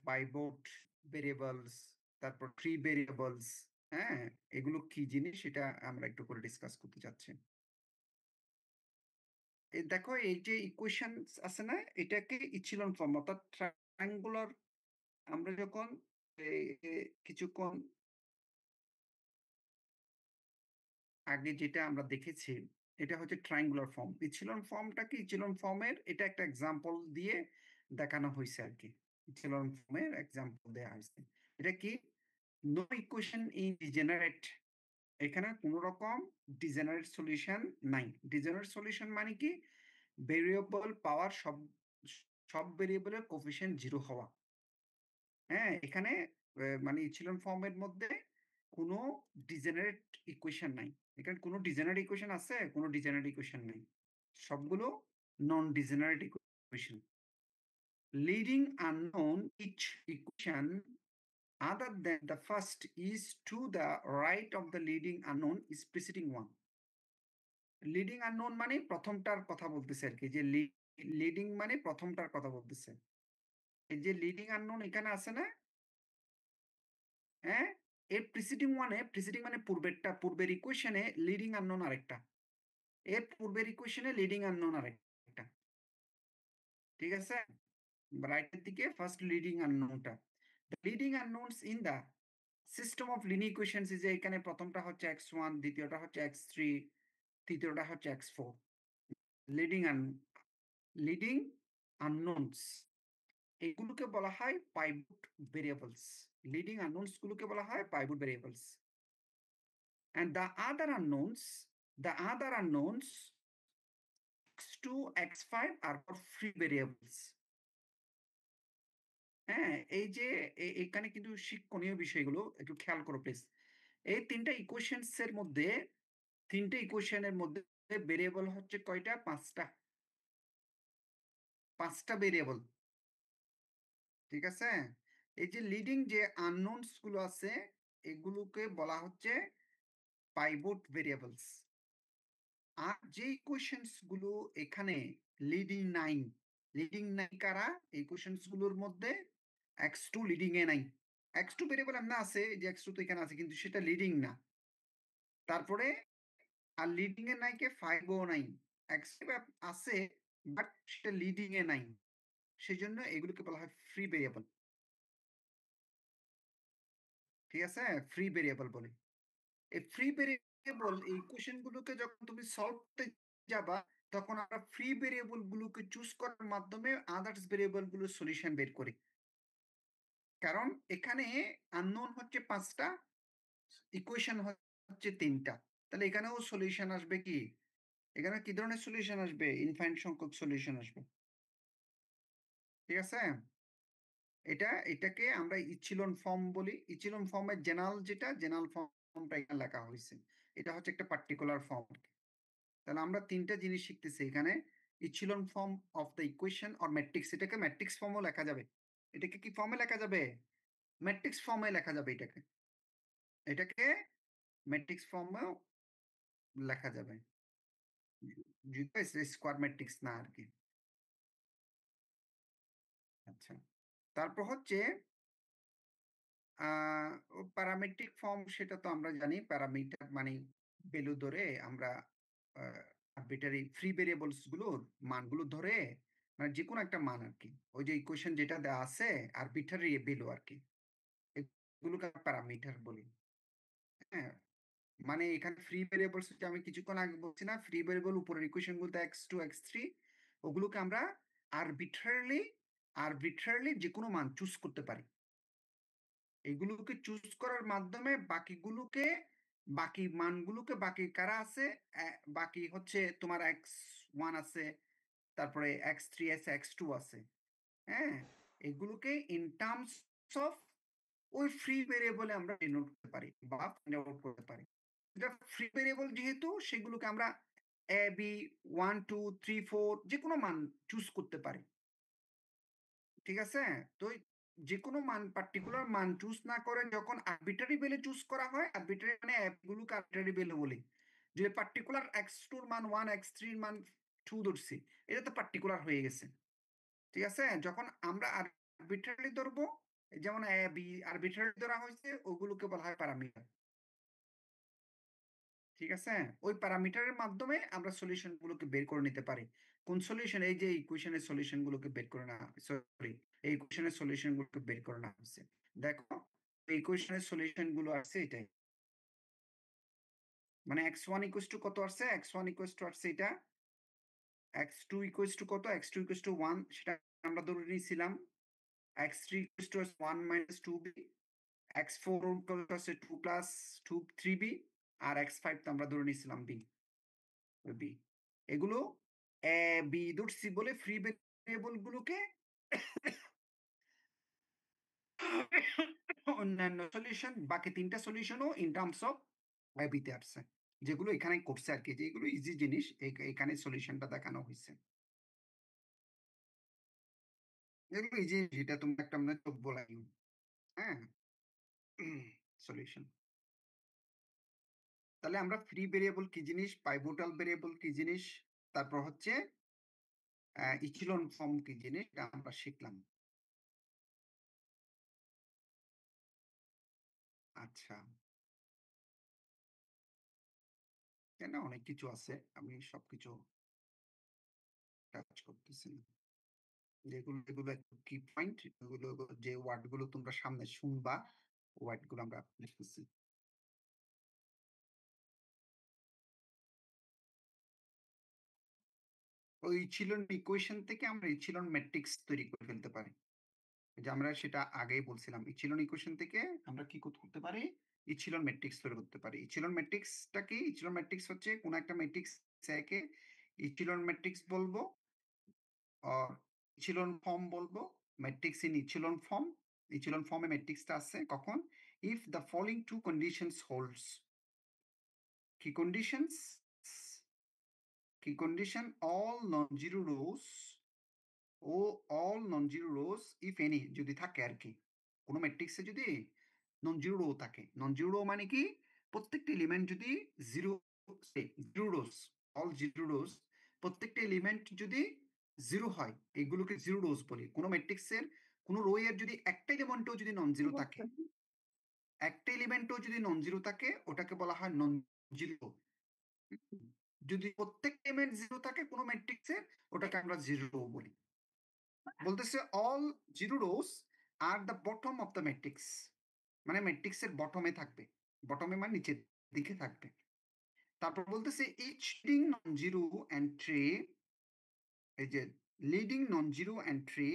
পাইভট ভেরিয়েবলস, তারপর ট্রি ভেরিয়েবলস। হ্যাঁ, এগুলো কি জিনিস সেটা আমরা একটু করে ডিসকাস করতে চাচ্ছি। এই দেখো, এই যে ইকুয়েশন আছে না, এটাকে ইচিলন ফর্ম, অর্থাৎ ট্রায়াঙ্গুলার। আমরা যখন কিছুক্ষণ আগে যেটা আমরা দেখেছি, এটা হচ্ছে ট্রায়াঙ্গুলার ফর্ম। ইচিলন ফর্মটা কি? ইচিলন ফর্মের এটা একটা এক্সাম্পল দিয়ে দেখানো হয়েছে আর কি। ইচিলন ফর্মের এক্সাম্পল দেওয়া হয়েছে। এটা কি? নো ইকুয়েশন ইন ডিজেনারেট, এখানে কোন রকম ডিজেনারেট সলিউশন নাই। ডিজেনারেট সলিউশন মানে কি? ভেরিয়েবল পাওয়ার সব ভেরিয়েবলের কোফিশিয়েন্ট 0 হওয়া। হ্যাঁ, এখানে মানে ইচিলন ফর্মের মধ্যে কোনো ডিজেনারেট ইকুয়েশন নাই। এখানে কোনো ডিজেনারেট ইকুয়েশন আছে? কোনো ডিজেনারেট ইকুয়েশন নাই, সবগুলো non degenerate equation. Leading unknown each equation other than the first is to the right of the leading unknown is preceding one. Leading unknown মানে প্রথমটার কথা বলতেছে আর কি, যে লিডিং মানে প্রথমটার কথা বলতেছে। এই যে লিডিং আননোন এখানে আছে না, হ্যাঁ, এর প্রিসিডিং মানে পূর্বেরটা, পূর্বের ইকুয়েশনে লিডিং আননোন আরেকটা, এর পূর্বের ইকুয়েশনে লিডিং আননোন আরেকটা। ঠিক আছে, রাইটের দিকে ফার্স্ট লিডিং আননোনটা। Leading unknowns in the system of linear equations is, এখানে প্রথমটা হচ্ছে x1, দ্বিতীয়টা হচ্ছে x3, তৃতীয়টা হচ্ছে x4। লিডিং আননোনস এগুলোকে বলা হয় পাইভট ভেরিয়েবলস। লিডিং আননোনস গুলোকে বলা হয় pivot variables. and the other unknowns x2 x5 are called free variables. হ্যাঁ, এই যে এখানে কিন্তু শিক্ষণীয় বিষয়গুলো একটু খেয়াল করো প্লিজ। এই তিনটা ইকুয়েশনস এর মধ্যে, তিনটে ইকুয়েশনের মধ্যে ভেরিয়েবল হচ্ছে কয়টা? পাঁচটা ভেরিয়েবল। ঠিক আছে, এই যে লিডিং যে আননোনস গুলো আছে এগুলোকে বলা হচ্ছে পাইভট ভেরিয়েবলস। আর যে ইকুয়েশনস গুলো এখানে লিডিং নাই কারা? এই ইকুয়েশনস গুলোর মধ্যে x2 লিডিং এ নাই। x2 ভেরিয়েবল এমন আছে যে x2 তো এখানে আছে, কিন্তু সেটা লিডিং না। তারপরে আর লিডিং এ নাই কে? 5 ও নাই। x5 আছে বাট সেটা লিডিং এ নাই, সেজন্য এগুলোকে বলা হয় ফ্রি ভেরিয়েবল। ঠিক আছে, ফ্রি ভেরিয়েবল বলে। এই ফ্রি ভেরিয়েবল এই ইকুয়েশন গুলোকে যখন তুমি সলভ করতে যাবা, তখন আমরা ফ্রি ভেরিয়েবল গুলোকে চুজ করার মাধ্যমে আদার্স ভেরিয়েবল গুলোর সলিউশন বের করি। কারণ এখানে আননোন হচ্ছে 5টা, ইকুয়েশন হচ্ছে 3টা, তাহলে এখানেও সলিউশন আসবে কি? এখানে কি ধরনের সলিউশন আসবে? ইনফাইনাইট সংখ্যক সলিউশন আসবে। ঠিক আছে, এটাকে আমরা ইচিলন ফর্ম বলি। ইচিলন ফর্মের জেনারেল ফর্মটা এখানে লেখা হয়েছে, এটা হচ্ছে একটা পার্টিকুলার ফর্ম। তাহলে আমরা তিনটা জিনিস শিখতেছি এখানে। Echelon form of the equation or matrix, এটাকে ম্যাট্রিক্স ফর্মও লেখা যাবে। এটাকে কি ফর্মে লেখা যাবে? ম্যাট্রিক্স ফর্মে লেখা যাবে। এটাকে ম্যাট্রিক্স ফর্মেও লেখা যাবে, যদিও স্কোয়ার ম্যাট্রিক্স না আর কি। আচ্ছা, তারপর হচ্ছে প্যারামেট্রিক ফর্ম, সেটা তো আমরা জানি। প্যারামিটার মানে ভ্যালু ধরে আমরা আরবিটারি ফ্রি ভেরিয়েবলস গুলোর মানগুলো ধরে, মানে যে কোনো একটা মান আর কি, ওই যে ইকুয়েশন যেটা দেওয়া আছে আরবিটারি ভ্যালু আর কি, এগুলোকে প্যারামিটার বলি। হ্যাঁ, মানে এখানে ফ্রি ভেরিয়েবলস হচ্ছে, আমি কিছুক্ষণ আগে বলছি না, ফ্রি ভেরিয়েবল উপরের ইকুয়েশন বলতে x2 x3, ওগুলোকে আমরা আরবিট্রারিলি যে কোনো মান চুজ করতে পারি। এগুলোকে চুজ করার মাধ্যমে বাকি মানগুলোকে, বাকি কারা আছে, বাকি হচ্ছে তোমার x1 আছে, তারপরে x3 আছে, x2 আছে। হ্যাঁ, এগুলোকে ইন টার্মস অফ ওই ফ্রি ভেরিয়েবলে আমরা ডিনোট করতে পারি বা ফাইন্ড আউট করতে পারি। এটা ফ্রি ভেরিয়েবল যেহেতু সেগুলোকে আমরা এ বি 1 2 3 4 যে কোনো মান চুজ করতে পারি। ঠিক আছে? তো যে কোনো মান পার্টিকুলার মান চুজ না করে যখন আরবিট্রারি ভ্যালু চুজ করা হয়, আরবিট্রারি মানে অ্যাপগুলোকে আরবিট্রারি ভ্যালু বলি। যে পার্টিকুলার x2 এর মান 1 x3 এর মান 2 ধরছি, এটা তো পার্টিকুলার হয়ে গেছে। ঠিক আছে? যখন আমরা আরবিট্রারি ধরবো, যেমন এ বি আরবিট্রারি ধরা হয়েছে, ওগুলোকে বলা হয় প্যারামিটার। ঠিক আছে? ওই প্যারামিটারের মাধ্যমে আমরা সলিউশন গুলোকে বের করে নিতে পারি। কোন সলিউশন? এই যে ইকুয়েশনের সলিউশন গুলোকে বের করে না, সরি, এই ইকুয়েশনের সলিউশন গুলোকে বের করে না হচ্ছে। দেখো, এই ইকুয়েশনের সলিউশন গুলো আছে এটাই। মানে x1 ইকুয়ালস টু কত আসছে? x1 ইকুয়ালস টু আসছে এটা, x2 ইকুয়ালস টু কত? x2 ইকুয়ালস টু 1, সেটা আমরা ধরে নিয়েছিলাম। x3 equals to 1 minus 2b, x4 equals to আছে 2 প্লাস 2 3b, আর x5 তো আমরা ধরে নিয়েছিলাম b। বি এগুলো এ বি ধরছি বলে ফ্রি ভেরিয়েবল গুলোকে অন্যান্য সলিউশন, বাকি তিনটা সলিউশনও ইন টার্মস অফ বিতে আসছে, যেগুলো এখানে করছে আর কি, যেগুলো ইজি জিনিস এখানে সলিউশনটা দেখানো হয়েছে। এগুলো ইজি, যেটা তুমি একটা মানে চোখ বলাই। হ্যাঁ, সলিউশন। তাহলে আমরা ফ্রি ভেরিয়েবল কি জিনিস, পাইভোটাল ভেরিয়েবল কি জিনিস, তারপর হচ্ছে ইচিলন ফর্ম কি জিনিস, এটা আমরা শিখলাম। আচ্ছা, না অনেক কিছু আছে, আমি সবকিছু টাচ করতেছি না। যেগুলো যেগুলো একটু কি পয়েন্ট, ওগুলো যে ওয়ার্ড গুলো তোমরা সামনে শুনবা, ওয়ার্ড গুলো আমরা লিখতেছি। ওই ইচিলন ইকুয়েশন থেকে আমরা ইচিলন ম্যাট্রিক্স তৈরি করে ফেলতে পারি। যে আমরা সেটা আগেই বলছিলাম, ইচিলন ইকুয়েশন থেকে আমরা কি করতে পারি? ইচিলন ম্যাট্রিক্স তৈরি করতে পারি। ইচিলন ম্যাট্রিক্সটা কি? ইচিলন ম্যাট্রিক্স হচ্ছে কোন একটা ম্যাট্রিক্স একে ইচিলন ম্যাট্রিক্স বলবো, আর ইচিলন ফর্ম বলবো, matrix in echelon form. Echelon ফর্মে ম্যাট্রিক্সটা আছে কখন? If the following two conditions holds. কি কন্ডিশনস? কি condition? All non zero rows ও all non zero rows if any, যদি থাকে আর কি, কোনো ম্যাট্রিক্সে যদি নন জিরো রো থাকে। নন জিরো রো মানে কি? প্রত্যেকটা এলিমেন্ট যদি zero, zero rose, all zero rose, প্রত্যেকটা এলিমেন্ট যদি জিরো হয়, এগুলোকে জিরো রোস বলি। কোনো ম্যাট্রিক্সের কোনো রো এর যদি একটা এলিমেন্টও যদি নন জিরো থাকে, একটা এলিমেন্টও যদি নন জিরো থাকে, ওটাকে বলা হয় নন জিরো। যদি প্রত্যেক এলিমেন্ট জিরো থাকে কোনো ম্যাট্রিক্সে, ওটাকে আমরা জিরো রো বলি। বলতেছে all zero rose are the bottom of the matrix, মানে ম্যাট্রিক্সের বটমে থাকবে। বটমে মানে নিচের দিকে থাকবে। তারপর বলতেছে each leading non zero entry, এই যে leading non zero entry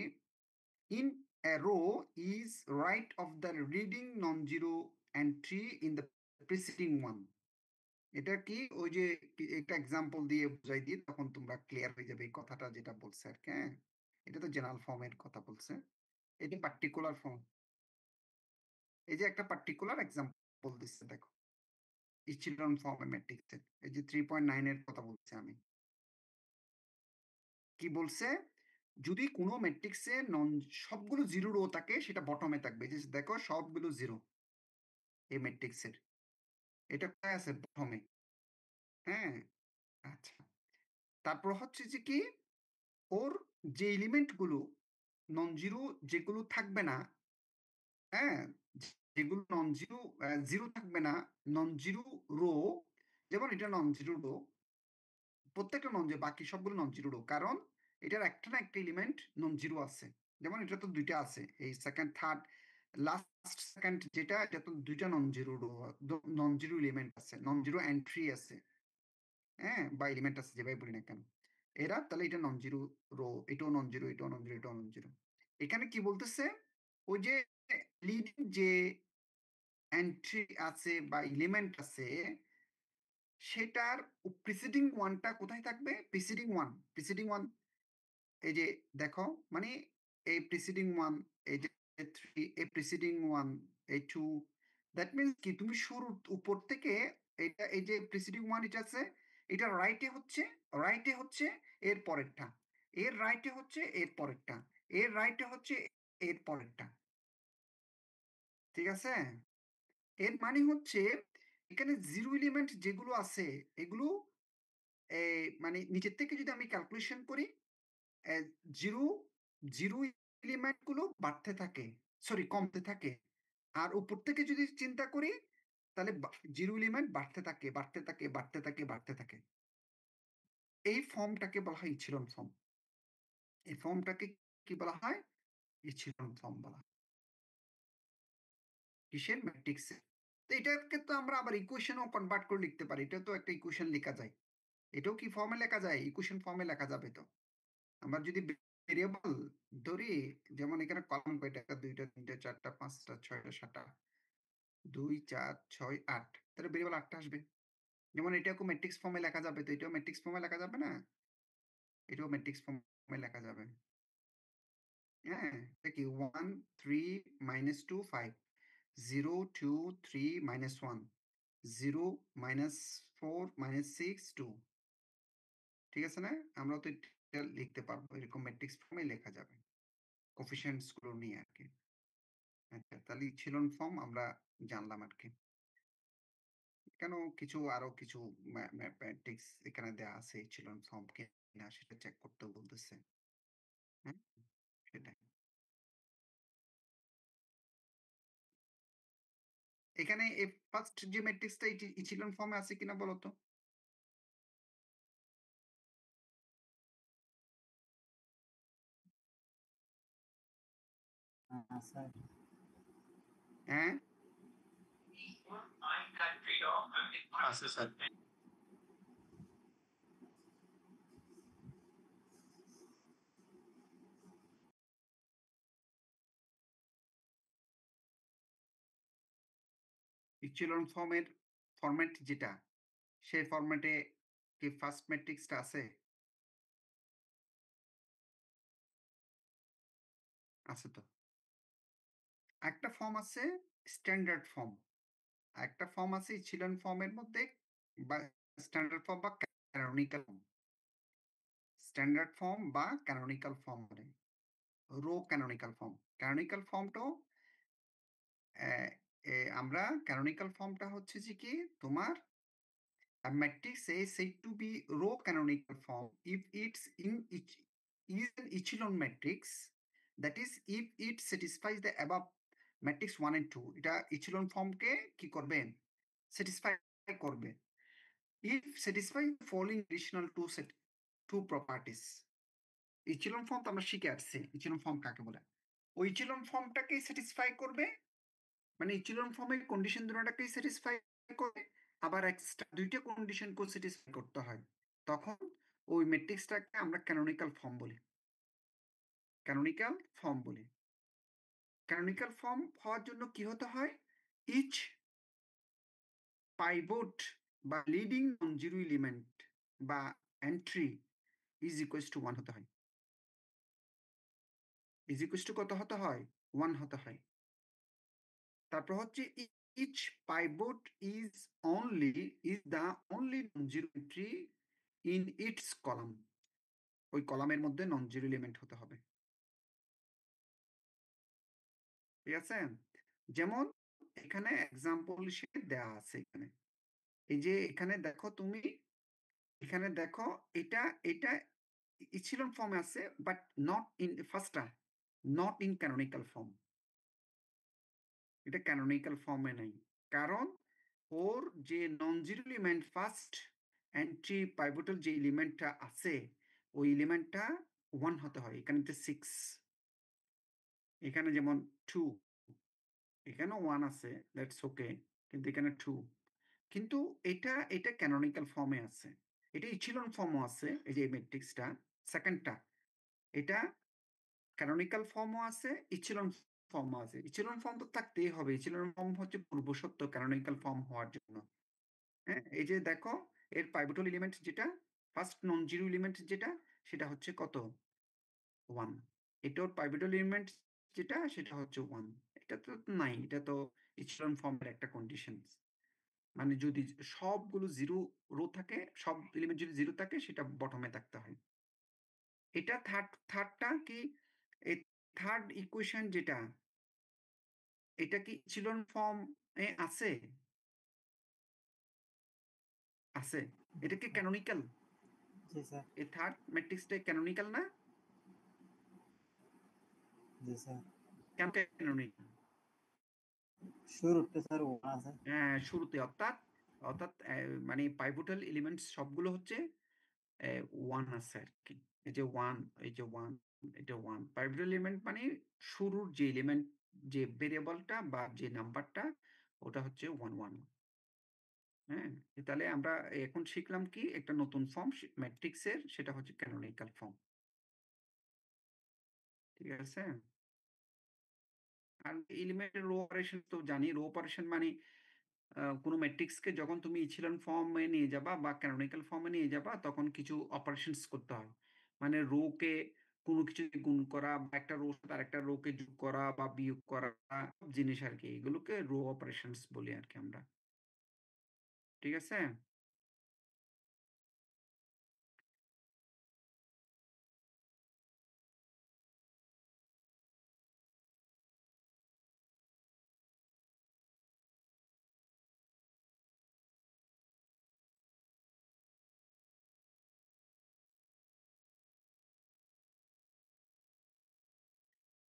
in a row is right of the leading non-zero entry in the preceding one. এটা কি? ওই যে একটা এক্সাম্পল দিয়ে বুঝাই দিই, তখন তোমরা ক্লিয়ার হয়ে যাবে এই কথাটা যেটা বলছে আর কি। হ্যাঁ, এটা তো জেনারেল ফর্মের কথা বলছে, এটা পার্টিকুলার ফর্ম। এই যে একটা পার্টিকুলার এক্সাম্পল দিচ্ছে, দেখো ইচিলন ফর্মে ম্যাট্রিক্সের, এই যে 3.9 এর কথা বলছি আমি। কি বলছে? যদি কোনো ম্যাট্রিক্সে নন সবগুলো জিরো রো থাকে, সেটা বটমে থাকবে। যে দেখো সবগুলো জিরো এই ম্যাট্রিক্সের, এটা কোথায় আছে? বটমে। হ্যাঁ, আচ্ছা। তারপর হচ্ছে যে কি, ওর যে এলিমেন্ট গুলো নন জিরো, যেগুলো থাকবে না, হ্যাঁ, যেগুলো নন জিরো, জিরো থাকবে না, নন জিরো রো, যেমন এটা নন জিরো রো, প্রত্যেকটা নন জিরো, বাকি সবগুলো নন জিরো রো, কারণ এটার একটা না একটা এলিমেন্ট নন জিরো আছে। যেমন এটা তো দুইটা আছে, এই সেকেন্ড থার্ড লাস্ট সেকেন্ড যেটা, এটা তো দুইটা non zero row, non zero element আছে, নন জিরো এন্ট্রি আছে, হ্যাঁ, বা এলিমেন্ট আছে, যেভাবে বলি না কেন এরা, তাহলে এটা নন জিরো রো, এটাও নন জিরো, এটাও নন জিরো, এটাও নন জিরো। এখানে কি বলতেছে? ওই যে লিডিং যে এন্ট্রি আছে বা এলিমেন্ট আছে, সেটার প্রিসিডিং ওয়ানটা কোথায় থাকবে? প্রিসিডিং ওয়ান, প্রিসিডিং ওয়ান, এই যে দেখো, মানে এই প্রিসিডিং ওয়ান, এই যে 3, এই preceding one, A2 that means কি তুমি শুরু উপর থেকে এটা এই যে প্রিসিডিং ওয়ান এটা আছে এটা রাইটে হচ্ছে এর পরেরটা এর রাইটে হচ্ছে এর পরেরটা এর রাইটে হচ্ছে এর পরেরটা ঠিক আছে এর মানে হচ্ছে এখানে জিরো এলিমেন্ট যেগুলো আছে এগুলো মানে নিচের থেকে যদি আমি ক্যালকুলেশন করি জিরো জিরো এলিমেন্ট গুলো বাড়তে থাকে সরি কমতে থাকে আর উপর থেকে যদি চিন্তা করি তাহলে জিরো এলিমেন্ট বাড়তে থাকে বাড়তে থাকে বাড়তে থাকে বাড়তে থাকে এই ফর্মটাকে বলা হয় ইচিলন ফর্ম এই ফর্মটাকে কি বলা হয় ইচিলন ফর্ম বলা হয় কিসের ম্যাট্রিক্সে তো এটাকে তো আমরা আবার ইকুয়েশনও কনভার্ট করে লিখতে পারি এটা তো একটা ইকুয়েশন লেখা যায় এটাও কি ফর্মে লেখা যায় ইকুয়েশন ফর্মে লেখা যাবে তো আমরা যদি ভেরিয়েবল ধরি যেমন এখানে কলাম কয়টা 1 2 3 4 5 6 7 2 4 6 8 তাহলে ভেরিয়েবল 8টা আসবে যেমন এটাকে ম্যাট্রিক্স ফর্মে লেখা যাবে তো এটাও ম্যাট্রিক্স ফর্মে লেখা যাবে না এটাও ম্যাট্রিক্স ফর্মে লেখা যাবে হ্যাঁ এটা কি 1 3 -2 5 0 2 3 -1 0 -4 -6 2 ঠিক আছে না আমরা তো এটা লিখতে পারবো এরকম ম্যাট্রিক্স ফর্মে লেখা যাবে কোফিশিয়েন্টস গুলো নিয়ে আর কি আচ্ছা তাহলে ইচিলন ফর্ম আমরা জানলাম আর কি কেন কিছু আরো কিছু ম্যাথমেটিক্স এখানে দেওয়া আছে ইচিলন ফর্ম কিনা সেটা চেক করতে বলতেছে হ্যাঁ সেটাই এখানে ফার্স্ট যে ম্যাট্রিক্সটা ইচিলন ফর্মে আছে কিনা বলো তো স্যার হ্যাঁ আছে স্যার ইচিলন ফর্মের ফরম্যাট যেটা সেই ফরম্যাটে কি ফার্স্ট ম্যাট্রিক্সটা আছে আছে তো একটা ফর্ম আছে স্ট্যান্ডার্ড ফর্ম একটা ফর্ম আছে ইচিলন ফর্মের মধ্যে বা স্ট্যান্ডার্ড ফর্ম বা ক্যানোনিক্যাল ফর্ম স্ট্যান্ডার্ড ফর্ম বা ক্যানোনিক্যাল ফর্ম বলে রো ক্যানোনিক্যাল ফর্ম ক্যানোনিক্যাল ফর্মটাও আমরা ক্যানোনিক্যাল ফর্মটা হচ্ছে যে কি তোমার a matrix is said to be row canonical form if it's is an echelon matrix that is if it satisfies the above matrix 1 and 2 এটা echelon form কে কি করবে satisfy করবে if satisfy the following additional two properties echelon form তো আমরা শিখে আসছি echelon form কাকে বলে ওই echelon ফর্মটাকে স্যাটিসফাই করবে মানে ইচিলন ফর্মের কন্ডিশন দুটোটাকেই স্যাটিসফাই করে আবার এক্সট্রা দুইটা কন্ডিশনকেও স্যাটিসফাই করতে হয় তখন ওই ম্যাট্রিক্সটাকে আমরা ক্যানোনিক্যাল ফর্ম বলি ক্যানোনিক্যাল ফর্ম বলি ক্যানোনিক্যাল ফর্ম হওয়ার জন্য কি হতে হয় ইচ পাইভট বা লিডিং নন জিরো এলিমেন্ট বা এন্ট্রি ইজ ইকুয়ালস টু 1 হতে হয় ইজ ইকুয়ালস টু কত হতে হয় 1 হতে হয় তারপর হচ্ছে each pivot is the only non-zero entry in its column ওই কলামের মধ্যে নন জিরো এলিমেন্ট হতে হবে ঠিক আছে যেমন এখানে এক্সাম্পল হিসেবে দেয়া আছে এখানে এই যে এখানে দেখো তুমি এখানে দেখো এটা এটা ইচিলন ফর্মে আছে বাট নট ইন ফার্স্টটা নট ইন ক্যানোনিক্যাল ফর্ম এটা ক্যানোনিক্যাল ফর্মে নাই কারণ ওর যে non zero element first entry pivotal যে এলিমেন্টটা আছে ওই এলিমেন্টটা 1 হতে হয় এখানে 6 এখানে যেমন 2 এখানেও 1 আছে দ্যাটস ওকে কিন্তু এখানে 2 কিন্তু এটা ক্যানোনিক্যাল ফর্মে আছে এটা ইচিলন ফর্মও আছে এই যে ম্যাট্রিক্সটা সেকেন্ডটা এটা ক্যানোনিক্যাল ফর্মও আছে ইচিলন ফর্মও আছে ইচিলন ফর্ম তো থাকতেই হবে ইচিলন ফর্ম হচ্ছে পূর্বশর্ত ক্যানোনিক্যাল ফর্ম হওয়ার জন্য হ্যাঁ এই যে দেখো এর পাইভটাল এলিমেন্ট যেটা ফার্স্ট নন জিরো এলিমেন্ট যেটা সেটা হচ্ছে কত 1 এটার পাইভটাল এলিমেন্ট যেটা সেটা হচ্ছে 1 এটা তো নাই, এটা তো ইচেলন ফর্মের একটা কন্ডিশন। মানে যদি সবগুলো জিরো রো থাকে, সব এলিমেন্ট যদি জিরো থাকে সেটা বটমে থাকতে হয়। এটা থার্ডটা কি, এই থার্ড ইকুয়েশন যেটা, এটা কি ইচেলন ফর্ম এ আছে? আছে। এটা কি ক্যানোনিক্যাল? জি স্যার। এই থার্ড ম্যাট্রিক্সটা ক্যানোনিক্যাল না? জি স্যার। কেন ক্যানোনিক্যাল? শুরুতে স্যার 1 আছে। হ্যাঁ, শুরুতে অর্থাৎ অর্থাৎ মানে পাইভোটাল এলিমেন্টস সবগুলো হচ্ছে 1 আছে আরকি। এই যে 1, এই যে 1, এটা 1। পাইভোটাল এলিমেন্ট মানে শুরুর যে এলিমেন্ট, যে ভেরিয়েবলটা বা যে নাম্বারটা, ওটা হচ্ছে 1, 1। হ্যাঁ? তাহলে আমরা এখন শিখলাম কি একটা নতুন ফর্ম ম্যাট্রিক্সের, সেটা হচ্ছে ক্যানোনিক্যাল ফর্ম। ঠিক আছে? আর এলিমেন্টের রো অপারেশন তো জানি। রো অপারেশন মানে কোনো ম্যাট্রিক্সকে যখন তুমি ইচেলন ফর্মে নিয়ে যাবা বা ক্যানোনিক্যাল ফর্মে নিয়ে যাবা, তখন কিছু অপারেশনস করতে হয়। মানে রো কে কোনো কিছু দিয়ে গুণ করা, বা একটা রো সাথে আরেকটা রো কে যোগ করা বা বিয়োগ করা, সব জিনিস আরকি। এগুলোকে রো অপারেশনস বলি আরকি আমরা। ঠিক আছে?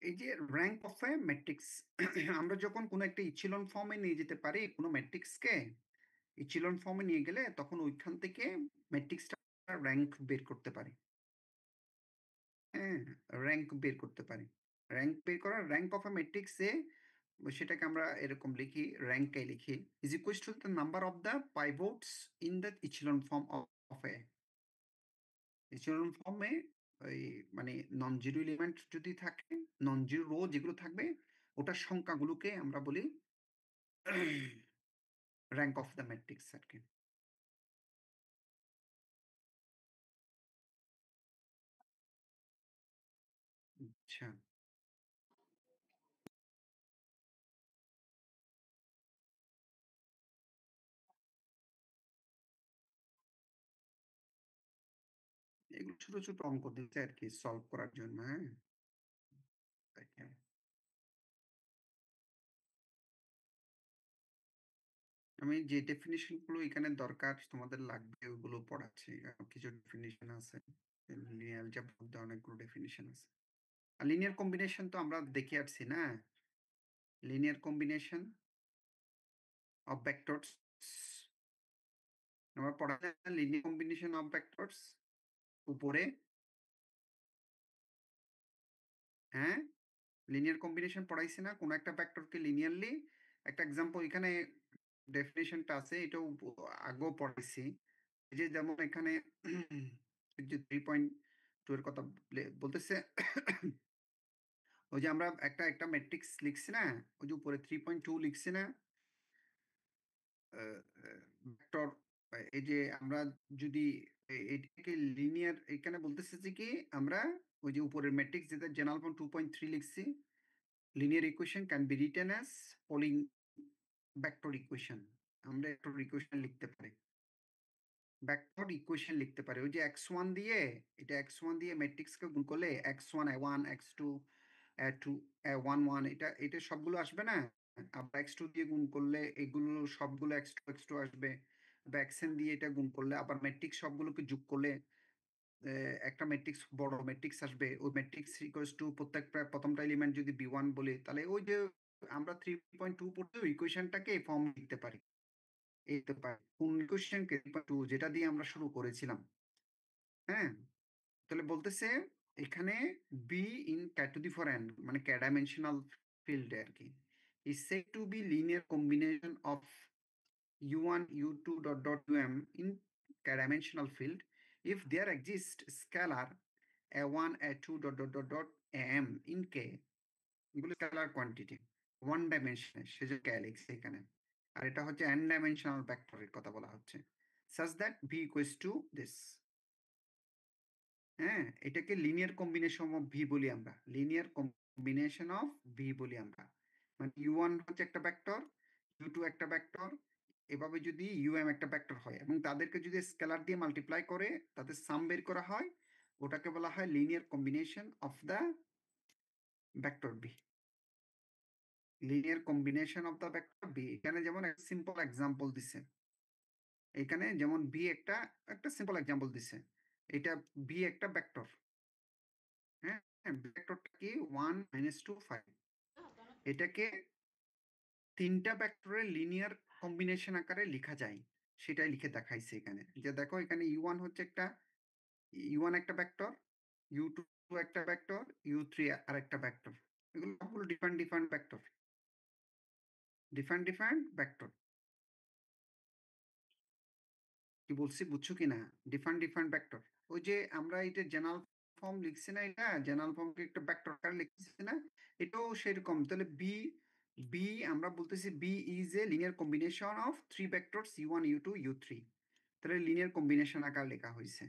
এই যে র‍্যাংক অফ এ ম্যাট্রিক্স, আমরা যখন কোনো একটা ইচেলন ফর্মে নিয়ে যেতে পারি কোনো ম্যাট্রিক্সকে, ইচেলন ফর্মে নিয়ে গেলে তখন ওইখান থেকে ম্যাট্রিক্সটার র‍্যাংক বের করতে পারি। হ্যাঁ? র‍্যাংক বের করতে পারি। র‍্যাংক বের করা, র‍্যাংক অফ আ ম্যাট্রিক্স এ সেটাকে আমরা এরকম লিখি, র‍্যাংকে লিখি is equals to the number of the pivots in the echelon form of a echelon ফর্মে ওই মানে নন জিরো এলিমেন্ট যদি থাকে, নন জিরো রো যেগুলো থাকবে, ওটার সংখ্যাগুলোকে আমরা বলি র‍্যাংক অফ দ্য ম্যাট্রিক্স আরকি। আচ্ছা। এগুলো ছোট, ছোট অঙ্ক দিচ্ছে আরকি সলভ করার জন্য, হ্যাঁ? দেখেন। আমি যে ডেফিনিশন গুলো এখানে দরকার তোমাদের লাগবে ওগুলো পড়াচ্ছি। কিছু ডেফিনিশন আছে। লিনিয়ার অ্যালজেব্রার মধ্যে অনেকগুলো ডেফিনিশন আছে। আর লিনিয়ার কম্বিনেশন তো আমরা দেখে আসছি না? লিনিয়ার কম্বিনেশন অফ ভেক্টরস, আমরা পড়াচ্ছি না লিনিয়ার কম্বিনেশন অফ ভেক্টরস উপরে? হ্যাঁ? লিনিয়ার কম্বিনেশন পড়াইছি না? কোন একটা ভেক্টরকে লিনিয়ারলি, একটা এক্সাম্পল এখানে ডেফিনিশনটা আছে, এটাও আগেও পড়াইছি। এই যে যেমন এখানে এই যে 3.2 এর কথা বলতেছে, ওই যে আমরা একটা ম্যাট্রিক্স লিখছি না? ওই যে উপরে 3.2 লিখছি না? ভেক্টর, এই যে আমরা যদি এটাকে লিনিয়ার, এখানে বলতেছে যে কি আমরা ওই যে উপরের ম্যাট্রিক্স যেটা জেনারেল ফর্ম 2.3 লিখছি, linear equation can be written as following vector equation. আমরা ভেক্টর ইকুয়েশন লিখতে পারি। ভেক্টর ইকুয়েশন লিখতে পারি। ওই যে x1 দিয়ে, এটা x1 দিয়ে ম্যাট্রিক্সকে গুণ করলে x1 a1 x2 a2 a11, এটা সবগুলো আসবে না? আবার x2 দিয়ে গুণ করলে এগুলো সবগুলো x2 x2 আসবে। বা xn দিয়ে এটা গুণ করলে আবার ম্যাট্রিক্স সবগুলোকে যোগ করলে একটা ম্যাট্রিক্স, বড় ম্যাট্রিক্স আসবে। ওই ম্যাট্রিক্স ইকুয়ালস টু প্রত্যেকটা প্রথমটা এলিমেন্ট যদি b1 বলি, তাহলে ওই যে আমরা 3.2 পড়তে ওই ইকুয়েশনটাকে এই ফর্ম লিখতে পারি। লিখতে পারি। কোন ইকুয়েশনকে? 3.2 যেটা দিয়ে আমরা শুরু করেছিলাম। হ্যাঁ? তাহলে বলতেছে এখানে b in k to the 4n মানে k dimensional field আরকি is said to be linear combination of u1 u2 dot dot um in k-dimensional field if there exists scalar a1 a2 dot dot dot dot am in k, এগুলো scalar quantity, one ডাইমেনশনে, সেজন্য k লিখছি এখানে। আর এটা হচ্ছে n dimensional ভেক্টরের কথা বলা হচ্ছে, such that v equals to this। হ্যাঁ, এটাকে লিনিয়ার কম্বিনেশন অফ ভি বলি আমরা, লিনিয়ার কম্বিনেশন অফ ভি বলি আমরা। মানে u1 হচ্ছে একটা ভেক্টর, u2 একটা ভেক্টর, এভাবে যদি um একটা ভেক্টর হয় এবং তাদেরকে যদি স্কেলার দিয়ে মাল্টিপ্লাই করে তাদের সাম বের করা হয়, ওটাকে বলা হয় linear combination of the vector B. Linear combination of the vector B. এখানে যেমন সিম্পল এক্সাম্পল দিছে, এখানে যেমন বি একটা একটা সিম্পল এক্সাম্পল দিছে, এটা বি একটা ভেক্টর। হ্যাঁ, ভেক্টরটা কি 1 -2 5, এটাকে তিনটা ভেক্টরের লিনিয়ার কম্বিনেশন আকারে লেখা যায়, সেটাই লিখে দেখাইছে এখানে। যে দেখো এখানে u1 হচ্ছে একটা u1 একটা ভেক্টর, u2 একটা ভেক্টর, u3 আর একটা ভেক্টর। এগুলো সবগুলো different different vector, different different vector. কি বলছি বুঝছো কিনা? Different different vector. ওই যে আমরা এটা জেনারেল ফর্ম লিখছি না, এটা জেনারেল ফর্মকে একটা ভেক্টর আকারে লিখছি না, এটাও সেরকম। তাহলে বি বি আমরা বলতেছি B is a linear combination of three vectors u1 u2 u3। তাহলে লিনিয়ার কম্বিনেশন আকার লেখা হয়েছে।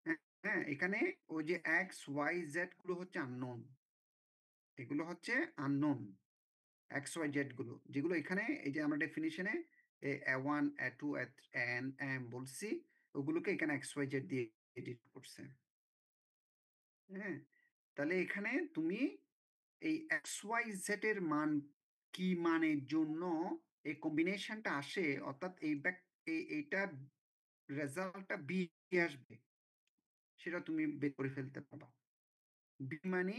হ্যাঁ হ্যাঁ, এখানে ওই যে এক্স ওয়াই জেড গুলো হচ্ছে আননোন, এগুলো হচ্ছে আননোন এক্স ওয়াই জেড গুলো, যেগুলো এখানে এই যে আমরা ডেফিনিশনে a1 a2 an am বলছি, ওগুলোকে এখানে এক্স ওয়াই জেড দিয়ে এডিট করছে। হ্যাঁ, তাহলে এখানে তুমি এই এক্স ওয়াই জেড এর মান কি মানের জন্য এই কম্বিনেশনটা আসে, অর্থাৎ এইটা রেজাল্টটা বি আসবে, সেটা তুমি বের করে ফেলতে পারবা। বি মানে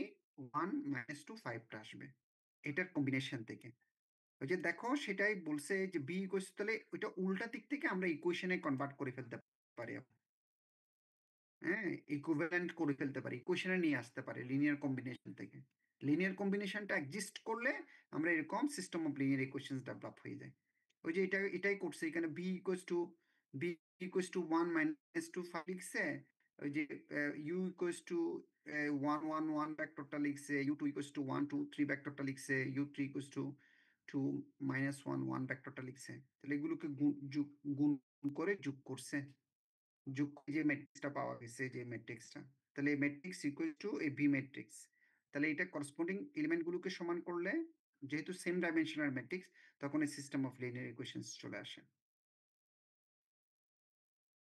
1 -2 5টা আসবে এটার কম্বিনেশন থেকে। ওই যে দেখো সেটাই বলছে যে বি ইকুয়ালস, তাহলে ওইটা উল্টা দিক থেকে আমরা ইকুয়েশনে কনভার্ট করে ফেলতে পারি। হ্যাঁ, ইকুইভ্যালেন্ট করে ফেলতে পারি, ইকুয়েশনে নিয়ে আসতে পারি লিনিয়ার কম্বিনেশন থেকে। লিনিয়ার কম্বিনেশনটা এক্সিস্ট করলে আমরা এরকম system of linear equations develop হয়ে যায়। ওই যে এটাই করছে এখানে, বি ইকুয়ালস টু 1 -2 5 লিখছে, ওই যে ইউ ইকুয়ালস টু 1 1 1 ভেক্টরটা লিখছে, u2 ইকুয়ালস টু 1 2 3 ভেক্টরটা লিখছে, u3 ইকুয়ালস টু 2 -1 1 ভেক্টরটা লিখছে। তাহলে এগুলোকে গুণ করে যোগ করছে, যোগ করে যে ম্যাট্রিক্সটা পাওয়া গেছে, যে ম্যাট্রিক্সটা, তাহলে এই ম্যাট্রিক্স ইকুয়াল টু এই বি ম্যাট্রিক্স। তাহলে এটা করসপন্ডিং এলিমেন্টগুলোকে সমান করলে, যেহেতু সেম ডাইমেনশনাল ম্যাট্রিক্স, তখন এই সিস্টেম অফ লিনিয়ার ইকুয়েশনস চলে আসে,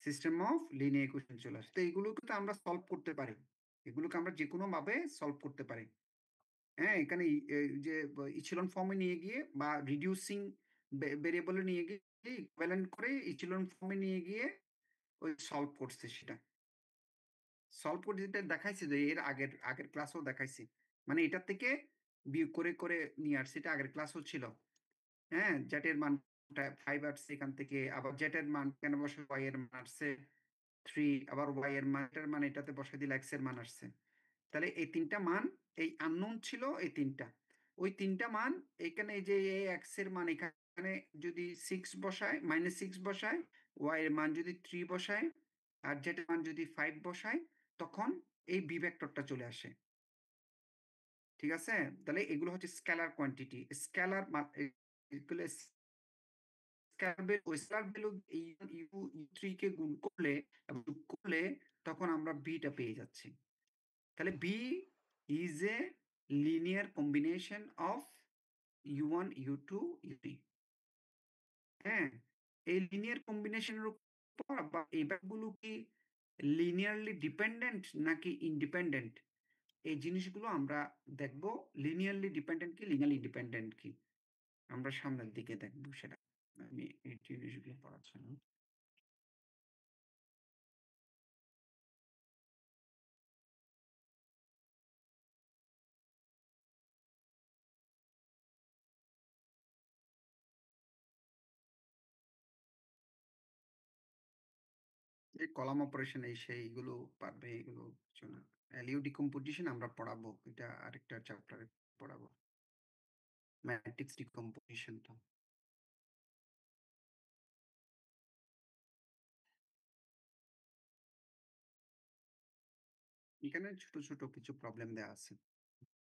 সিস্টেম অফ লিনিয়ার ইকুয়েশন চলে আসে। তো এগুলোকে তো আমরা সলভ করতে পারি, এগুলোকে আমরা যে কোনো ভাবে সলভ করতে পারি। হ্যাঁ, এখানে যে ইচিলন ফর্মে নিয়ে গিয়ে বা রিডিউসিং ভেরিয়েবলে নিয়ে গিয়ে ইকুইভ্যালেন্ট করে ইচিলন ফর্মে নিয়ে গিয়ে ওই সলভ করছে, সেটা সলভ করে যেটা দেখাইছে, যে এর আগের আগের ক্লাসও দেখাইছি, মানে এটার থেকে বিয়োগ করে করে নিয়ে আসছে, এটা আগের ক্লাসও ছিল। হ্যাঁ, জেটের মানটা 5 আসছে এখান থেকে, আবার জেটের মান কেন বসে ওয়াই এর মান আসছে 3, আবার ওয়াই এর মানটার মান এটাতে বসে দিলে এক্স এর মান আসছে। তাহলে এই তিনটা মান এই আননোন ছিল, এই তিনটা, ওই তিনটা মান এখানে, এই যে এক্স এর মান এখানে যদি 6 বসায়, -6 বসায়, ওয়াই এর মান যদি 3 বসায়, আর জেড এর মান যদি 5 বসায়, তখন এই বি ভেক্টরটা চলে আসে। ঠিক আছে? তাহলে এগুলো হচ্ছে স্কেলার কোয়ান্টিটি, স্কেলার এগুলো স্কেলার ভ্যালু u3 কে গুণ করলে এবং যোগ করলে তখন আমরা বিটা পেয়ে যাচ্ছি। তাহলে B is a linear combination of u1 u2 u3। হ্যাঁ, এই লিনিয়ার কম্বিনেশনের উপর বা এই ব্যাপারগুলো কি লিনিয়ারলি ডিপেন্ডেন্ট নাকি ইন্ডিপেন্ডেন্ট, এই জিনিসগুলো আমরা দেখব। লিনিয়ারলি ডিপেন্ডেন্ট কি, লিনিয়ারলি ডিপেন্ডেন্ট কি, আমরা সামনের দিকে দেখব সেটা। আমি এই জিনিসগুলো পড়াচ্ছি না। এই কলাম অপারেশন এই সেইগুলো পারবে, এগুলো কিছু না। ভ্যালিউ ডিকম্পোজিশন আমরা পড়াবো, এটা আরেকটা চ্যাপ্টারে পড়াবো, ম্যাট্রিক্স ডিকম্পোজিশনটা। এখানে ছোট ছোট কিছু প্রবলেম দেওয়া আছে,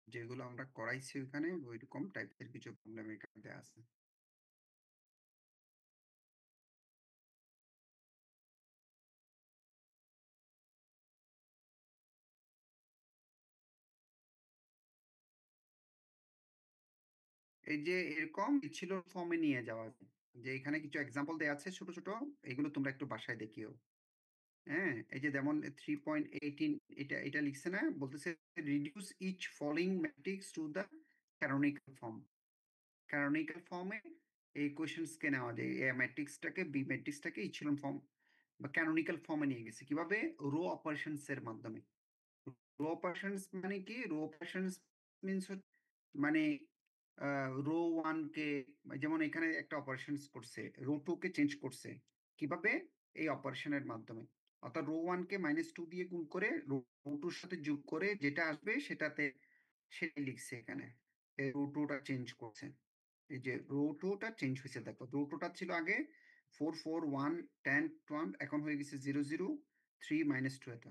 যেগুলো আমরা করাইছি ওখানে, ওইরকম টাইপের কিছু প্রবলেম এখানে দেওয়া আছে। এই যে এরকম ইচ্ছিলন ফর্মে নিয়ে যাওয়া যায়। যে এখানে কিছু এক্সাম্পল দেয়া আছে ছোট, ছোট। এগুলো তোমরা একটু বাসায় দেখিও। হ্যাঁ? এই যে যেমন 3.18 এটা লিখছে না? বলতেছে reduce each following matrix to the canonical form. Canonical ফর্মে এই কোয়েশ্চেনস কে নেওয়া যায়। এ ম্যাট্রিক্সটাকে বি ম্যাট্রিক্সটাকে ইচ্ছিলন ফর্ম বা ক্যানোনিকাল ফর্মে নিয়ে গেছে। কিভাবে? রো অপারেশনস এর মাধ্যমে। রো অপারেশনস মানে কি? রো অপারেশনস মিনস মানে রো 1 কে যেমন এখানে একটা অপারেশনস করছে, রো 2 কে চেঞ্জ করছে। কিভাবে? এই অপারেশনের মাধ্যমে। অর্থাৎ রো 1 কে -2 দিয়ে গুণ করে রো 2 এর সাথে যোগ করে যেটা আসবে সেটাই লিখছে এখানে। এই রো 2 টা চেঞ্জ করছে। এই যে রো 2 টা চেঞ্জ হইছে দেখো। রো 2 টা ছিল আগে 4, 4, 1, 10, 1 এখন হয়ে গেছে 0, 0, 3, -2 এটা।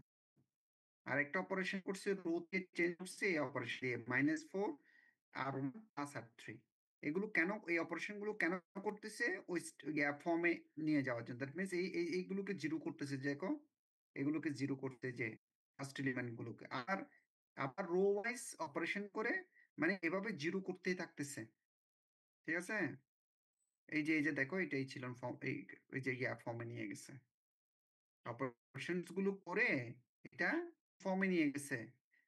আরেকটা অপারেশন করছে রো কে চেঞ্জ করছে এই অপারেশন দিয়ে -4 আর 1 প্লাস আর 3। এগুলো কেন এই অপারেশন গুলো কেন করতেছে? ওই ফর্মে নিয়ে যাওয়ার জন্য। দ্যাট মিনস এইগুলোকে জিরো করতেছে দেখো। এগুলোকে জিরো করতে যে ফার্স্ট এলিমেন্ট গুলোকে আবার রো ওয়াইজ অপারেশন করে মানে এভাবে জিরো করতেই থাকতেছে। ঠিক আছে? এই যে দেখো এটাই ছিল ফর্ম এই যে ফর্মে নিয়ে গেছে। অপারেশনস গুলো করে এটা ফর্মে নিয়ে গেছে।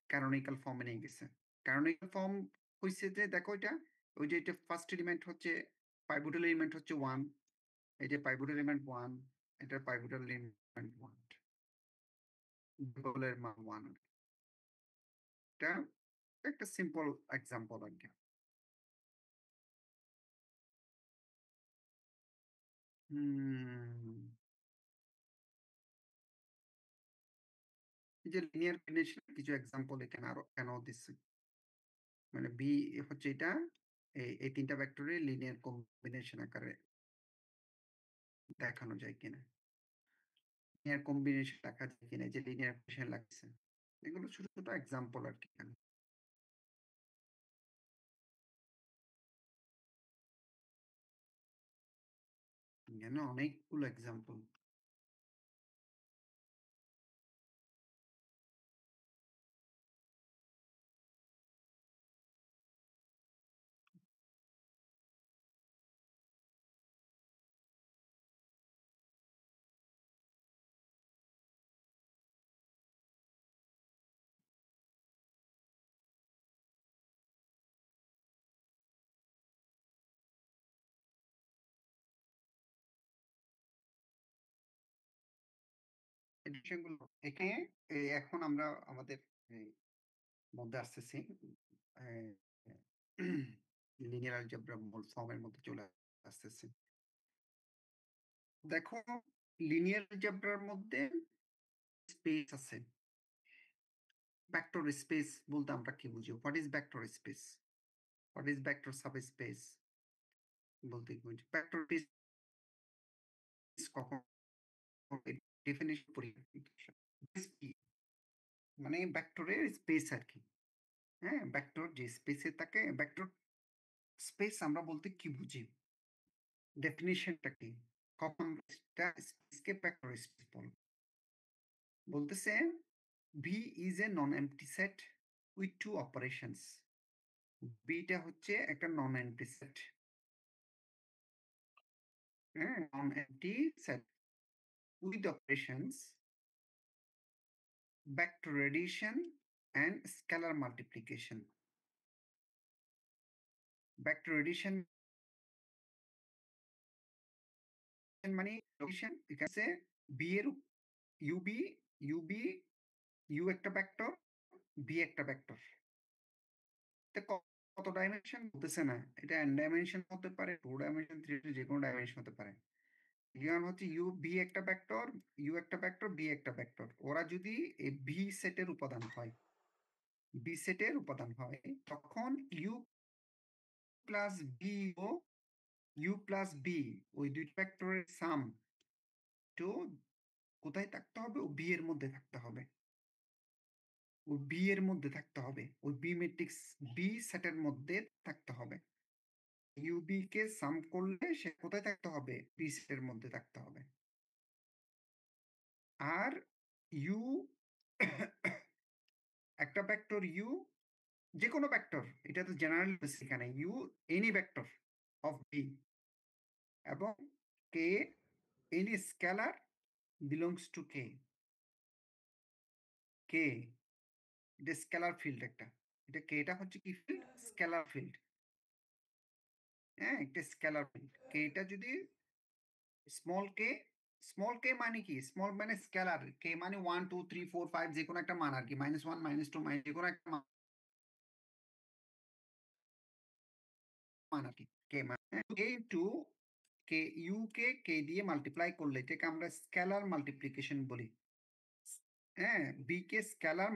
ক্যানোনিকাল ফর্মে নিয়ে গেছে। ক্যানোনিকাল ফর্ম হইছে যে দেখো এটা ওই যে এটা ফার্স্ট এলিমেন্ট হচ্ছে পাইভোটাল এলিমেন্ট হচ্ছে 1। এই যে পাইভোটাল এলিমেন্ট 1, এটার পাইভোটাল এলিমেন্ট 1। ডবলের মান 1। এটা একটা সিম্পল এক্সাম্পল আর কি। এই যে লিনিয়ার কম্বিনেশন কিছু এক্সাম্পল এখানে আরো কেন দিচ্ছি। মানে বি হচ্ছে এটা এই তিনটা ভেক্টরের লিনিয়ার কম্বিনেশন আকারে দেখানো যায় কিনা। লিনিয়ার কম্বিনেশন দেখা যায় কিনা যে লিনিয়ার কম্বিনেশন লাগছে। এগুলো ছোট ছোট এক্সাম্পল আর কি। এখানে অনেকগুলো এক্সাম্পল। এই বিষয়গুলো এখানে এখন আমরা আমাদের মধ্যে আসতেছি লিনিয়ার অ্যালজেব্রা মূল ফর্মের মধ্যে চলে আসতেছি। দেখো লিনিয়ার অ্যালজেব্রার মধ্যে স্পেস আছে। ভেক্টর স্পেস বলতে আমরা কি বুঝি? What is vector space? What is vector subspace বলতে কি বুঝি? ভেক্টর স্পেস কখন ডেফিনিশন মানে ভেক্টরের স্পেস আর কি। হ্যাঁ, ভেক্টর যে স্পেসে থাকে ভেক্টর স্পেস আমরা বলতে কি বুঝি? ডেফিনিশনটা কি? কখন এটা স্পেসকে ভেক্টর স্পেস বলে? বলতেছে V is a non-empty set with two operations. V টা হচ্ছে একটা non-empty set. হ্যাঁ, non-empty set with operations vector addition and scalar multiplication. Vector addition মানে addition এখানে B এর UB U একটা ভেক্টর B একটা ভেক্টর। কত ডাইমেনশন বলতেছে না। এটা n ডাইমেনশন হতে পারে, 2 ডাইমেনশন, 3 যে কোনো ডাইমেনশন হতে পারে। গিয়ান হচ্ছে ইউ বি একটা ভেক্টর, ইউ একটা ভেক্টর, বি একটা ভেক্টর। ওরা যদি এই বি সেটের উপাদান হয়, বি সেটের উপাদান হয়, তখন ইউ প্লাস বি ও ইউ প্লাস বি ওই দুই ভেক্টরের সাম তো কোথায় থাকতে হবে? ও বি এর মধ্যে থাকতে হবে। ওই বি এর মধ্যে থাকতে হবে। ওই বি ম্যাট্রিক্স বি সেটের মধ্যে থাকতে হবে। ইউবি কে সাম করলে সে কোথায় থাকতে হবে? বি সেটের মধ্যে থাকতে হবে। আর ইউ একটা ভেক্টর ইউ যে কোনো ভেক্টর, এটা তো জেনারেল এখানে U any vector of B এবং K any scalar belongs to K. K এটা স্কেলার ফিল্ড একটা, এটা কে এটা হচ্ছে কি ফিল্ড? Scalar field. হ্যাঁ, একটা স্কেলার ফিল্ড। কে এটা যদি স্মল কে মানে কি? স্মল মানে স্কেলার, কে মানে 1 2 3 4 5 যে কোনো একটা মান আর কি, -1 -2 যে কোনো একটা মান আর কি, কে মানে কে ইনটু কে, ইউ কে কে দিয়ে মাল্টিপ্লাই করলে এটাকে আমরা স্কেলার মাল্টিপ্লিকেশন বলি। হ্যাঁ, বি কে স্কেলার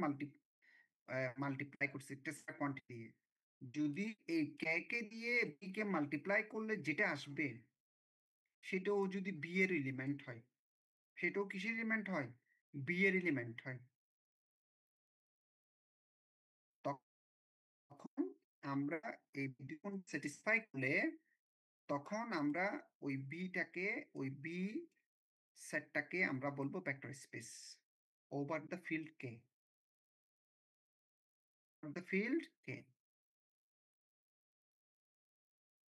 মাল্টিপ্লাই করছে একটা কোয়ান্টিটি দিয়ে। যদি এই কে কে দিয়ে বি কে মাল্টিপ্লাই করলে যেটা আসবে সেটাও যদি বি এর এলিমেন্ট হয়, সেটাও কিসের এলিমেন্ট হয়? বি এর এলিমেন্ট হয়। তখন আমরা এই দুটো স্যাটিসফাই করলে তখন আমরা ওই বিটাকে, ওই বি সেটটাকে আমরা বলবো vector space over the field K. The field K.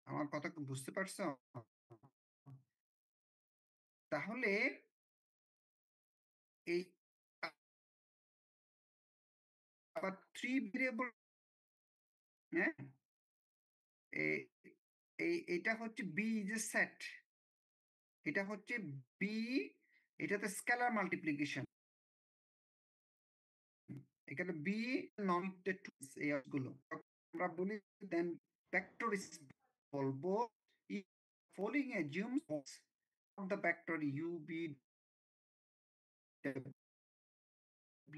আমার কথা কি বুঝতে পারছো? তাহলে এই আবার 3 ভেরিয়েবল, হ্যাঁ, এটা হচ্ছে বি ইজ এ সেট, এটা হচ্ছে বি, এটাতে স্কেলার মাল্টিপ্লিকেশন, এখানে বি নন গুলো আমরা বলি দেন ভেক্টর বলবো following assumes the vector u b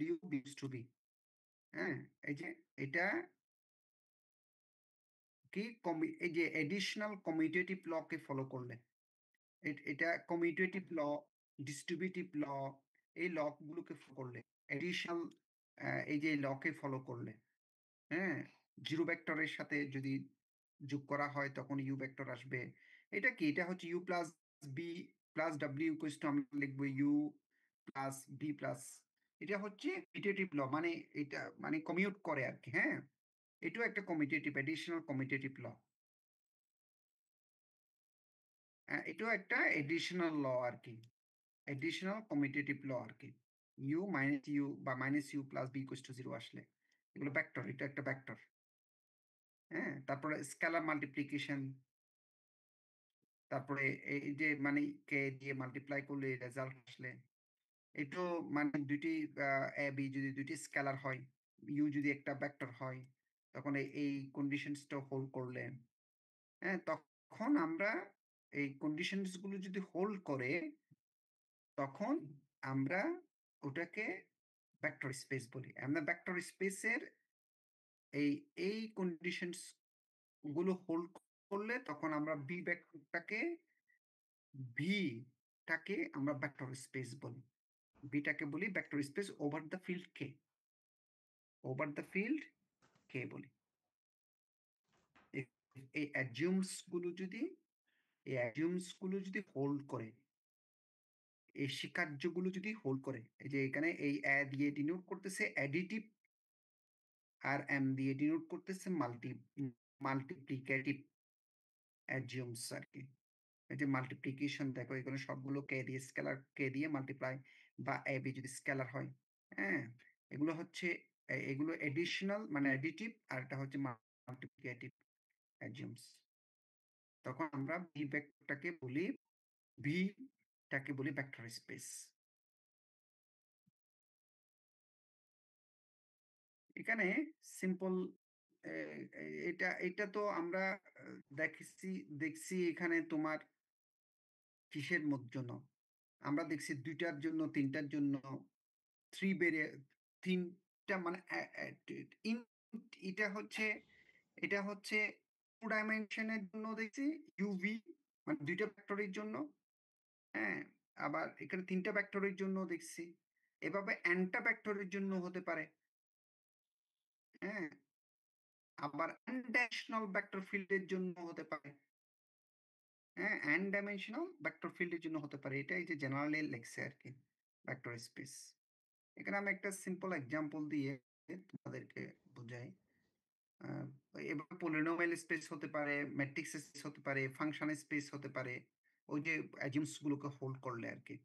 w b to be। হ্যাঁ, এই যে এটা কি এই যে এডিশনাল কমিউটেটিভ ল কে ফলো করলে, এটা কমিউটেটিভ ল, ডিস্ট্রিবিউটিভ ল, এই ল গুলোকে ফলো করলে, এডিশনাল এই যে ল কে ফলো করলে, হ্যাঁ, জিরো ভেক্টরের সাথে যদি যোগ করা হয় তখন ইউ ভেক্টর আসবে। এটা কি? এটা হচ্ছে U plus B plus W equals to আমরা লিখবো ইউ প্লাস বি প্লাস, এটা হচ্ছে কমিউটেটিভ ল, মানে এটা মানে কমিউট করে আর কি। হ্যাঁ, এটাও একটা কমিউটেটিভ, এডিশনাল কমিউটেটিভ ল। এটাও একটা এডিশনাল ল আর কি, এডিশনাল কমিউটেটিভ ল আর কি। ইউ মাইনাস ইউ বা minus U plus B equals to 0 আসলে এগুলো ভেক্টর, এটা একটা ভেক্টর। হ্যাঁ, তারপরে স্কেলার মাল্টিপ্লিকেশন, তারপরে এই যে মানে কে দিয়ে মাল্টিপ্লাই করলে রেজাল্ট আসলে, এটো মানে দুটি এ বি যদি দুটি স্কেলার হয়, ইউ যদি একটা ভেক্টর হয়, তখন এই কন্ডিশনসটা হোল্ড করলে, হ্যাঁ, তখন আমরা এই কন্ডিশনস গুলো যদি হোল্ড করে তখন আমরা ওটাকে ভেক্টর স্পেস বলি। আমরা ভেক্টর স্পেসের এই কন্ডিশনস গুলো হোল্ড করলে তখন আমরা বি ভেক্টরটাকে আমরা ভেক্টর স্পেস বলি। বিটাকে বলি vector space over the field K, over the field K বলি। এই অ্যাজিউমস গুলো যদি, এই অ্যাজিউমস গুলো যদি হোল্ড করে, এই স্বীকার্যগুলো যদি হোল্ড করে, এই যে এখানে এই এ দিয়ে ডিনোট করতেছে অ্যাডিটিভ আর এম দিয়ে ডিনোট করতেছে মাল্টিপ্লিকেটিভ অ্যাজিউমস আর কি। এই যে মাল্টিপ্লিকেশন দেখো এখানে সবগুলো কে দিয়ে স্কেলার, কে দিয়ে মাল্টিপ্লাই বা এ বি যদি স্কেলার হয়, হ্যাঁ, এগুলো হচ্ছে এগুলো এডিশনাল মানে অ্যাডিটিভ, আর এটা হচ্ছে মাল্টিপ্লিকেটিভ অ্যাজিউমস। তখন আমরা বি ভেক্টরটাকে বলি, ভিটাকে বলি ভেক্টর স্পেস। এখানে সিম্পল এটা তো আমরা দেখছি এখানে তোমার কিসের জন্য আমরা দেখছি, 2টার জন্য, 3টার জন্য, 3টা মানে এটা হচ্ছে 2 ডাইমেনশনের জন্য দেখছি ইউভি মানে 2টা ভেক্টরের জন্য। হ্যাঁ, আবার এখানে 3টা ভেক্টরের জন্য দেখছি, এভাবে nটা ভেক্টরের জন্য হতে পারে। হ্যাঁ, আবার n ডাইমেনশনাল ভেক্টর ফিল্ডের জন্য হতে পারে। হ্যাঁ, n ডাইমেনশনাল ভেক্টর ফিল্ডের জন্য হতে পারে। এটাই যে জেনারেলি লেখছে আর কি ভেক্টর স্পেস। এখানে আমি একটা সিম্পল এক্সাম্পল দিয়ে তোমাদেরকে বোঝাই। এবার পলিনোমিয়াল স্পেস হতে পারে, ম্যাট্রিক্স স্পেস হতে পারে, ফাংশন স্পেস হতে পারে, ওই যে অ্যাজিউমস গুলোকে হোল্ড করলে আর কি,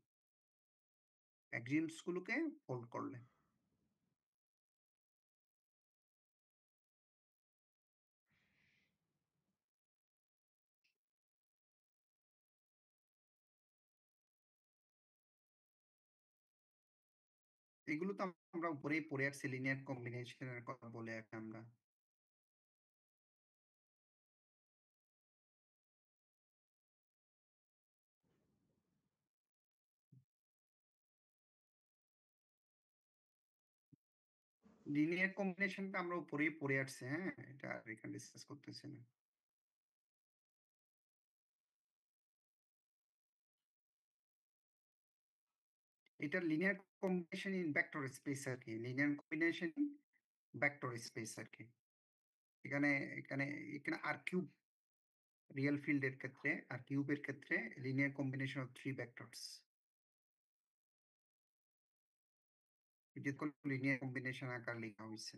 অ্যাজিউমস গুলোকে হোল্ড করলে। এগুলো তো আমরা উপরেই পড়ে আসছি, লিনিয়ার কম্বিনেশনের কথা বলে আসছি আমরা। লিনিয়ার কম্বিনেশনটা আমরা উপরেই পড়ে আসছি, হ্যাঁ, এটা আর এখানে ডিসকাস করতেছি না। এটা linear combination in vector space আর কি, linear combination in vector space আর কি। এখানে এখানে এখানে আর কিউব রিয়েল ফিল্ডের ক্ষেত্রে আর কিউবের ক্ষেত্রে লিনিয়ার কম্বিনেশন অফ 3 ভেক্টরস, এটা লিনিয়ার কম্বিনেশন আকার লেখা হয়েছে।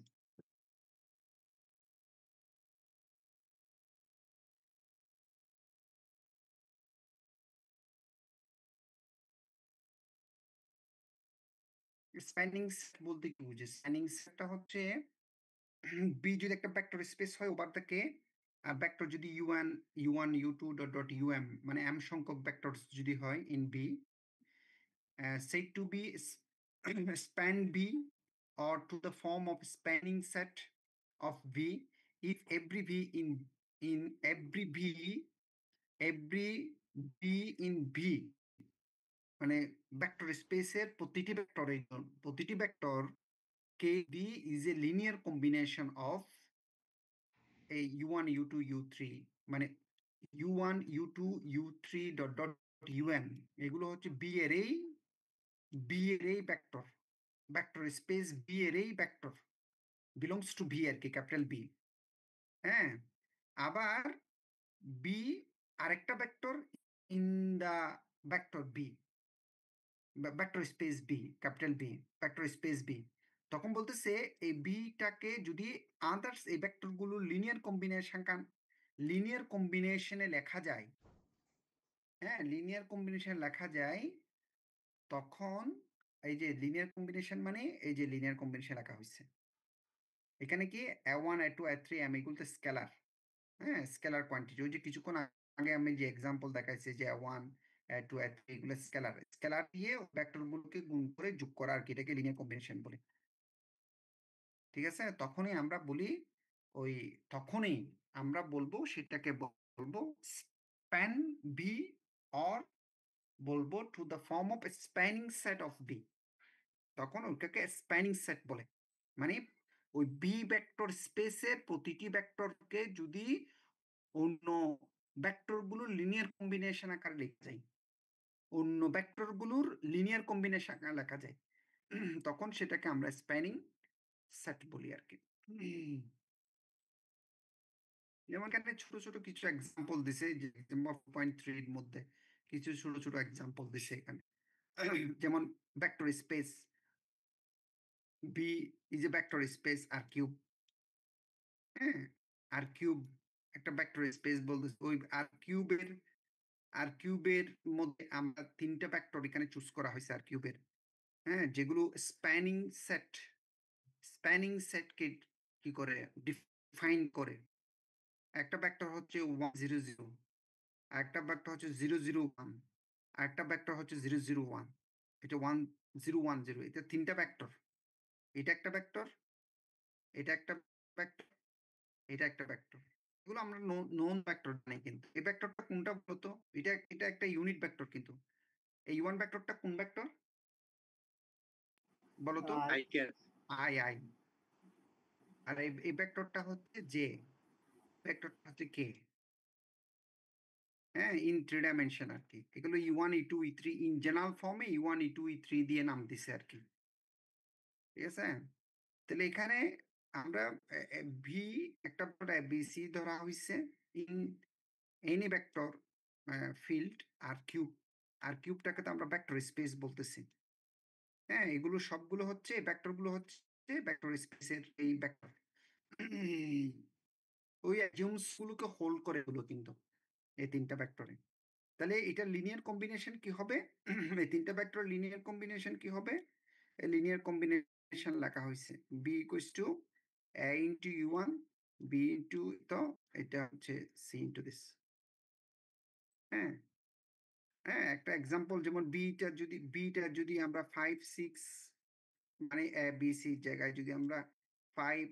স্প্যানিং সেট বলতে কি বুঝি? স্প্যানিং সেটটা হচ্ছে বি যদি একটা ভেক্টর স্পেস হয় ওভার দ্য কে, আর ভেক্টর যদি u1 u2 dot dot um মানে m সংখ্যক ভেক্টরস যদি হয় in B, said to be span b or to the form of spanning set of v if every v in every b in v, মানে vector স্পেসের প্রতিটি vector কে B is a linear combination of এই u1 u2 u3, মানে u1 u2 u3 dot dot um, এগুলো হচ্ছে V এর এই ভেক্টর, ভেক্টর স্পেস বি এর এই ভেক্টর বিলংস টু ভি আর কি, ক্যাপিটাল বি। হ্যাঁ, আবার বি আরেকটা vector in the vector B, vector space B, capital B, vector space B. তখন বলতেছে এই বিটাকে যদি আদার্স এই ভেক্টরগুলো লিনিয়ার কম্বিনেশনে লেখা যায়, হ্যাঁ, লিনিয়ার কম্বিনেশন লেখা যায়, তখন এই যে লিনিয়ার কম্বিনেশন মানে এই যে লিনিয়ার কম্বিনেশন লেখা হয়েছে এখানে কি a1 a2 a3 m এগুলো তো স্কেলার, হ্যাঁ, স্কেলার কোয়ান্টিটি। ওই যে কিছুক্ষণ আগে আমি যে এক্সাম্পল দেখাইছি যে a1 a2 a3 এগুলো স্কেলার, স্কেলার দিয়ে ভেক্টরগুলোকে গুণ করে যোগ করা আর কি, এটাকে লিনিয়ার কম্বিনেশন বলে। ঠিক আছে, তখনই আমরা বলবো সেটাকে বলবো স্প্যান বি, অর বলবো to the form of spanning set of B, তখন ওইটাকে স্প্যানিং সেট বলে। মানে ওই বি ভেক্টর স্পেসের প্রতিটি ভেক্টরকে যদি অন্য ভেক্টরগুলোর লিনিয়ার কম্বিনেশন আকারে লেখা যায়, অন্য ভেক্টরগুলোর লিনিয়ার কম্বিনেশন আকারে লেখা যায়, তখন সেটাকে আমরা স্প্যানিং সেট বলি আর কি। যেমন এখানে ছোট ছোট কিছু এক্সাম্পল দিছে, যে 4.3 এর মধ্যে কিছু ছোট ছোট এক্সাম্পল দিছে এখানে। যেমন vector space B is a vector space R cube, হ্যাঁ, আর কিউব একটা ভেক্টর স্পেস বলতেছে। ওই আর কিউবের মধ্যে আমরা 3টা ভেক্টর এখানে চুজ করা হয়েছে আর কিউবের, হ্যাঁ, যেগুলো স্প্যানিং সেটকে কি করে ডিফাইন করে। একটা ভেক্টর হচ্ছে 100, একটা ভেক্টর হচ্ছে 001, আরেকটা ভেক্টর হচ্ছে 001, এটা 1010, এটা 3টা ভেক্টর, এটা একটা ভেক্টর, এটা একটা ভেক্টর, এটা একটা ভেক্টর। এগুলো আমরা নোন ভেক্টর জানি, কিন্তু এই ভেক্টরটা কোনটা বলতো? এটা এটা একটা ইউনিট ভেক্টর, কিন্তু এই ওয়ান ভেক্টরটা কোন ভেক্টর বলতো? I I. আর এই ভেক্টরটা হচ্ছে জে, ভেক্টরটা হচ্ছে কে, হ্যাঁ, ইন 3 ডাইমেনশন আর কি। এগুলো u1 u2 u3 in general ফর্মে u1 u2 u3 দিয়ে নাম দিছে আর কি। ঠিক আছে, তাহলে এখানে আমরা ভি একটা বিসি ধরা হয়েছে ইন এনি ভেক্টর ফিল্ড আর কিউবটাকে তো আমরা ভেক্টর স্পেস বলতেছি। হ্যাঁ, এগুলো সবগুলো হচ্ছে ভেক্টরগুলো হচ্ছে ভেক্টর স্পেসের এই ভেক্টর। ওই অ্যাজিউমস গুলোকে হোল্ড করে হলো কিন্তু এই তিনটা ভেক্টরে। তাহলে এটা লিনিয়ার কম্বিনেশন কি হবে? এই তিনটা ভেক্টর লিনিয়ার কম্বিনেশন কি হবে? এই লিনিয়ার কম্বিনেশন লেখা হয়েছে b equals to a into u1 b into, তো এটা হচ্ছে c ইনটু দিস। হ্যাঁ হ্যাঁ, একটা এক্সাম্পল যেমন বিটা যদি আমরা 5 6 মানে এ বি সি জায়গায় যদি আমরা 5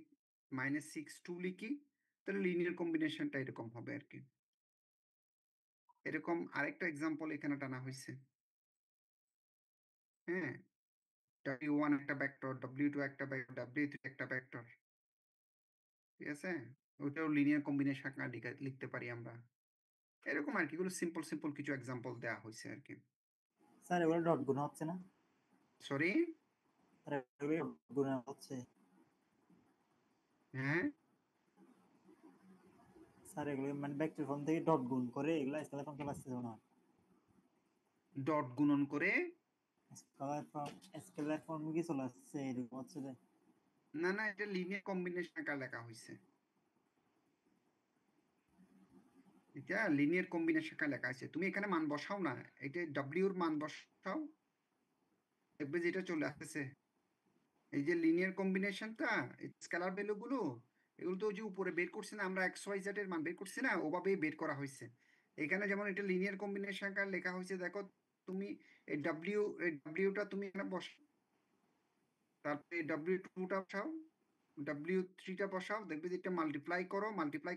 মাইনাস 6 2 লিখি, তাহলে লিনিয়ার কম্বিনেশনটা এরকম হবে আর কি। এরকম আরেকটা এক্সাম্পল এখানে টানা হয়েছে। হ্যাঁ, W1 একটা ভেক্টর, W2 একটা ভেক্টর, W3 একটা ভেক্টর, ঠিক আছে? ওটাও লিনিয়ার কম্বিনেশন লিখতে পারি আমরা। এরকম আর কি, এগুলো সিম্পল সিম্পল কিছু এক্সাম্পল দেওয়া হয়েছে আর কি। স্যার এগুলো ডট গুণ হচ্ছে না? সরি, স্যার এগুলো ডট গুণ হচ্ছে? হ্যাঁ স্যার এগুলো মানে ভেক্টর ফর্ম থেকে ডট গুণ করে এগুলো স্কেলার ফর্ম চলে আসছে না? ডট গুণন করে, স্কেলার ফর্ম কি চলে আসছে এরকম হচ্ছে যে? না না, এটা লিনিয়ার কম্বিনেশন আকার লেখা হয়েছে। এটা লিনিয়ার কম্বিনেশন আকার লেখা আছে। তুমি এখানে মান বসাও না, এটা ডব্লিউ এর মান বসাও, দেখবে যেটা চলে আসছে। এই যে লিনিয়ার কম্বিনেশনটা, স্কেলার ভ্যালু গুলো, এগুলো তো ওই যে উপরে বের করছি না আমরা, এক্স ওয়াই জেড এর মান বের করছি না, ওভাবেই বের করা হয়েছে। এখানে যেমন এটা লিনিয়ার কম্বিনেশন আকার লেখা হয়েছে, দেখো তুমি এই ডব্লিউটা তুমি এখানে বসাও, তারপরে W2টা বসাও, W3টা বসাও, দেখবে যে এটা মাল্টিপ্লাই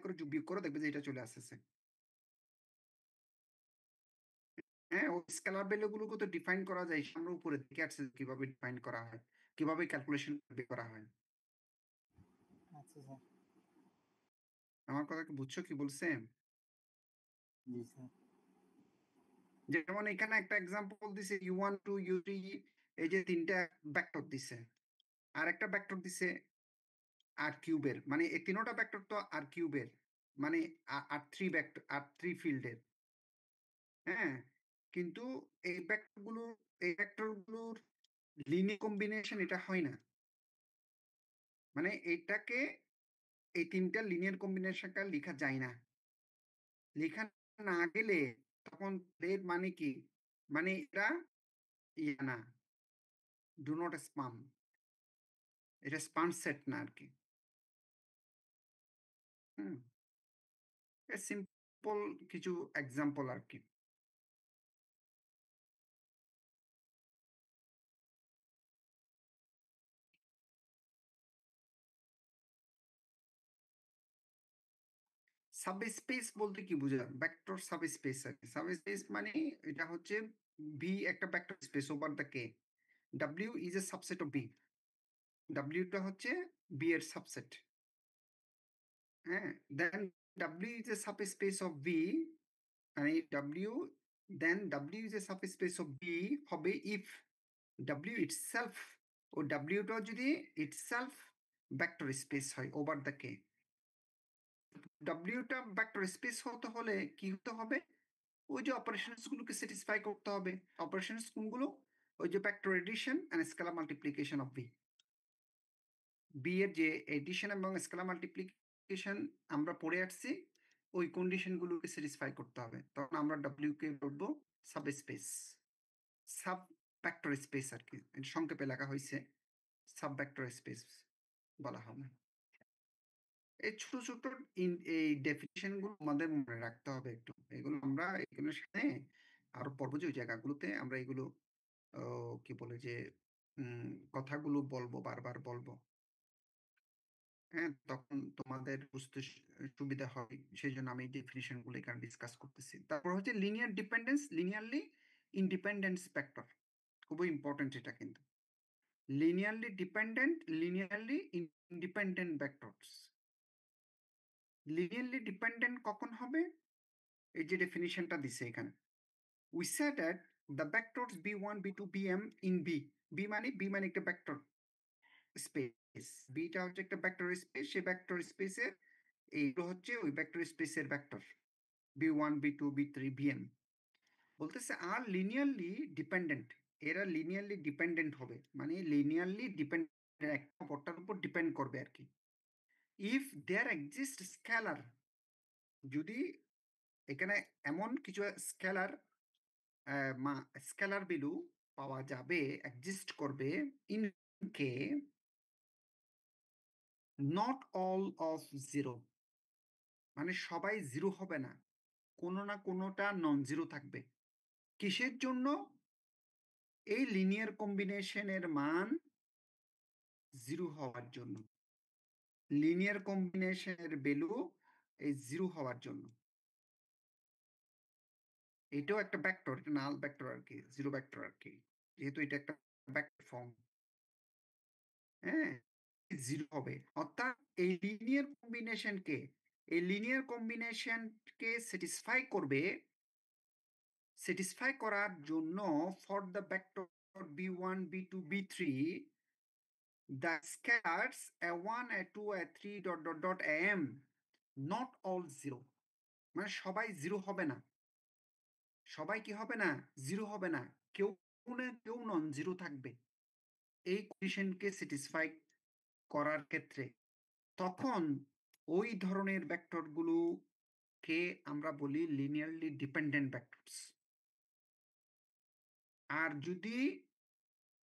করে বিয়োগ করো, দেখবে যে এটা চলে আসছে। হ্যাঁ, ওই স্কেলার ভ্যালু গুলোকে তো ডিফাইন করা যায়, আমরা উপরে দেখে আসছে কিভাবে ডিফাইন করা হয়, কিভাবে ক্যালকুলেশন বের করা হয়। আচ্ছা স্যার। আমার কথা কি বুঝছো কি বলছে? জি স্যার। যেমন এখানে একটা এক্সাম্পল দিছে u1 2 u3, এই যে তিনটা ভেক্টর দিছে, আর একটা ভেক্টর দিছে আর কিউবের, মানে এই তিনটা ভেক্টর তো আর কিউবের, মানে আর থ্রি ভেক্টর, আর থ্রি ফিল্ডের। হ্যাঁ, কিন্তু এই ভেক্টর গুলোর লিনিয়ার কম্বিনেশন এটা হয় না, মানে এইটাকে এই তিনটা লিনিয়ার কম্বিনেশনটা লেখা যায় না। লেখা না গেলে তখন এর মানে কি, মানে এটা ইয়া না, ডু নট স্পাম, এটা স্পান সেট না আর কি। হুম, সিম্পল কিছু এক্সাম্পল আর কি। সাবস্পেস বলতে কি বোঝায়? ভেক্টর সাবস্পেস আর কি। সাবস্পেস মানে এটা হচ্ছে ভি একটা vector space over the K, W is a subset of V, ডাব্লিউটা হচ্ছে বি এর সাবসেট। হ্যাঁ, then W is a subspace of V, মানে W, then W is a subspace of V হবে ইফ ডাব্লিউ ইটসেলফ, ও ডাব্লিউটা যদি ইটসেলফ ভেক্টর স্পেস হয় ওভার দ্য কে। ডাব্লিউটা ভেক্টর স্পেস হতে হলে কি হতে হবে? ওই যে অপারেশনস গুলোকে স্যাটিসফাই করতে হবে। অপারেশনস কোনগুলো? ওই যে vector addition and scalar multiplication of B. B এর যে এডিশন এবং স্কেলার মাল্টিপ্লিকেশন আমরা পড়ে আসছি, ওই কন্ডিশন গুলোকে স্যাটিসফাই করতে হবে, তখন আমরা ডাব্লিউ কে বলবো সাবস্পেস, সাব ভেক্টর স্পেস আর কি, এটা সংক্ষেপে লেখা হয়েছে সাব ভেক্টর স্পেস বলা হবে। এই ছোট ছোট এই ডেফিনিশন গুলো আমাদের মনে রাখতে হবে একটু, এগুলো আমরা এগুলোর সাথে আরো পরবর্তী ওই জায়গাগুলোতে আমরা এগুলো কি বলে যে কথাগুলো বলবো, বারবার বলবো। হ্যাঁ, তখন তোমাদের বুঝতে সুবিধা হয়, সেই জন্য আমি ডেফিনিশন গুলো এখানে ডিসকাস করতেছি। তারপর হচ্ছে linear dependence, linearly independent vector, খুবই ইম্পর্টেন্ট এটা কিন্তু। Linearly dependent, linearly independent vectors. Linearly dependent কখন হবে? এই যে ডেফিনিশনটা দিছে এখানে, we said that the vectors b1 b2 bm in b মানে একটা ভেক্টর স্পেস, বিটা হচ্ছে একটা ভেক্টর স্পেস, সেই ভেক্টর স্পেসের এইগুলো হচ্ছে ওই ভেক্টর স্পেসের vector b1 b2 b3 bm। বলতেছে আর লিনিয়ারলি ডিপেন্ডেন্ট, এরা লিনিয়ারলি ডিপেন্ডেন্ট হবে, মানে লিনিয়ারলি ডিপেন্ডেন্ট, একটা অপরটার উপর ডিপেন্ড করবে আর কি। ইফ দেয়ার এক্সিস্ট স্কেলার, যদি এখানে এমন কিছু স্কেলার স্কেলার ভ্যালু পাওয়া যাবে, এক্সিস্ট করবে, in K not all of zero, মানে সবাই জিরো হবে না, কোনো না কোনোটা নন জিরো থাকবে। কিসের জন্য? এই লিনিয়ার কম্বিনেশনের মান জিরো হওয়ার জন্য, লিনিয়ার কম্বিনেশনের ভ্যালু এই জিরো হওয়ার জন্য। এটাও একটা ভেক্টর, নাল ভেক্টর আর কি, জিরো ভেক্টর আর কি, যেহেতু এটা একটা ভেক্টর ফর্ম। হ্যাঁ, জিরো হবে, অর্থাৎ এই লিনিয়ার কম্বিনেশনকে, এই লিনিয়ার কম্বিনেশনকে স্যাটিসফাই করবে, স্যাটিসফাই করার জন্য for the vector b1 b2 b3 the scalars a1 a2 a3 dot dot dot am not all zero, মানে সবাই জিরো হবে না, সবাই কি হবে না? জিরো হবে না, কেউ না কেউ নন জিরো থাকবে এই কন্ডিশনকে স্যাটিসফাই করার ক্ষেত্রে। তখন ওই ধরনের ভেক্টরগুলোকে আমরা বলি লিনিয়ারলি ডিপেন্ডেন্ট ভেক্টরস। আর যদি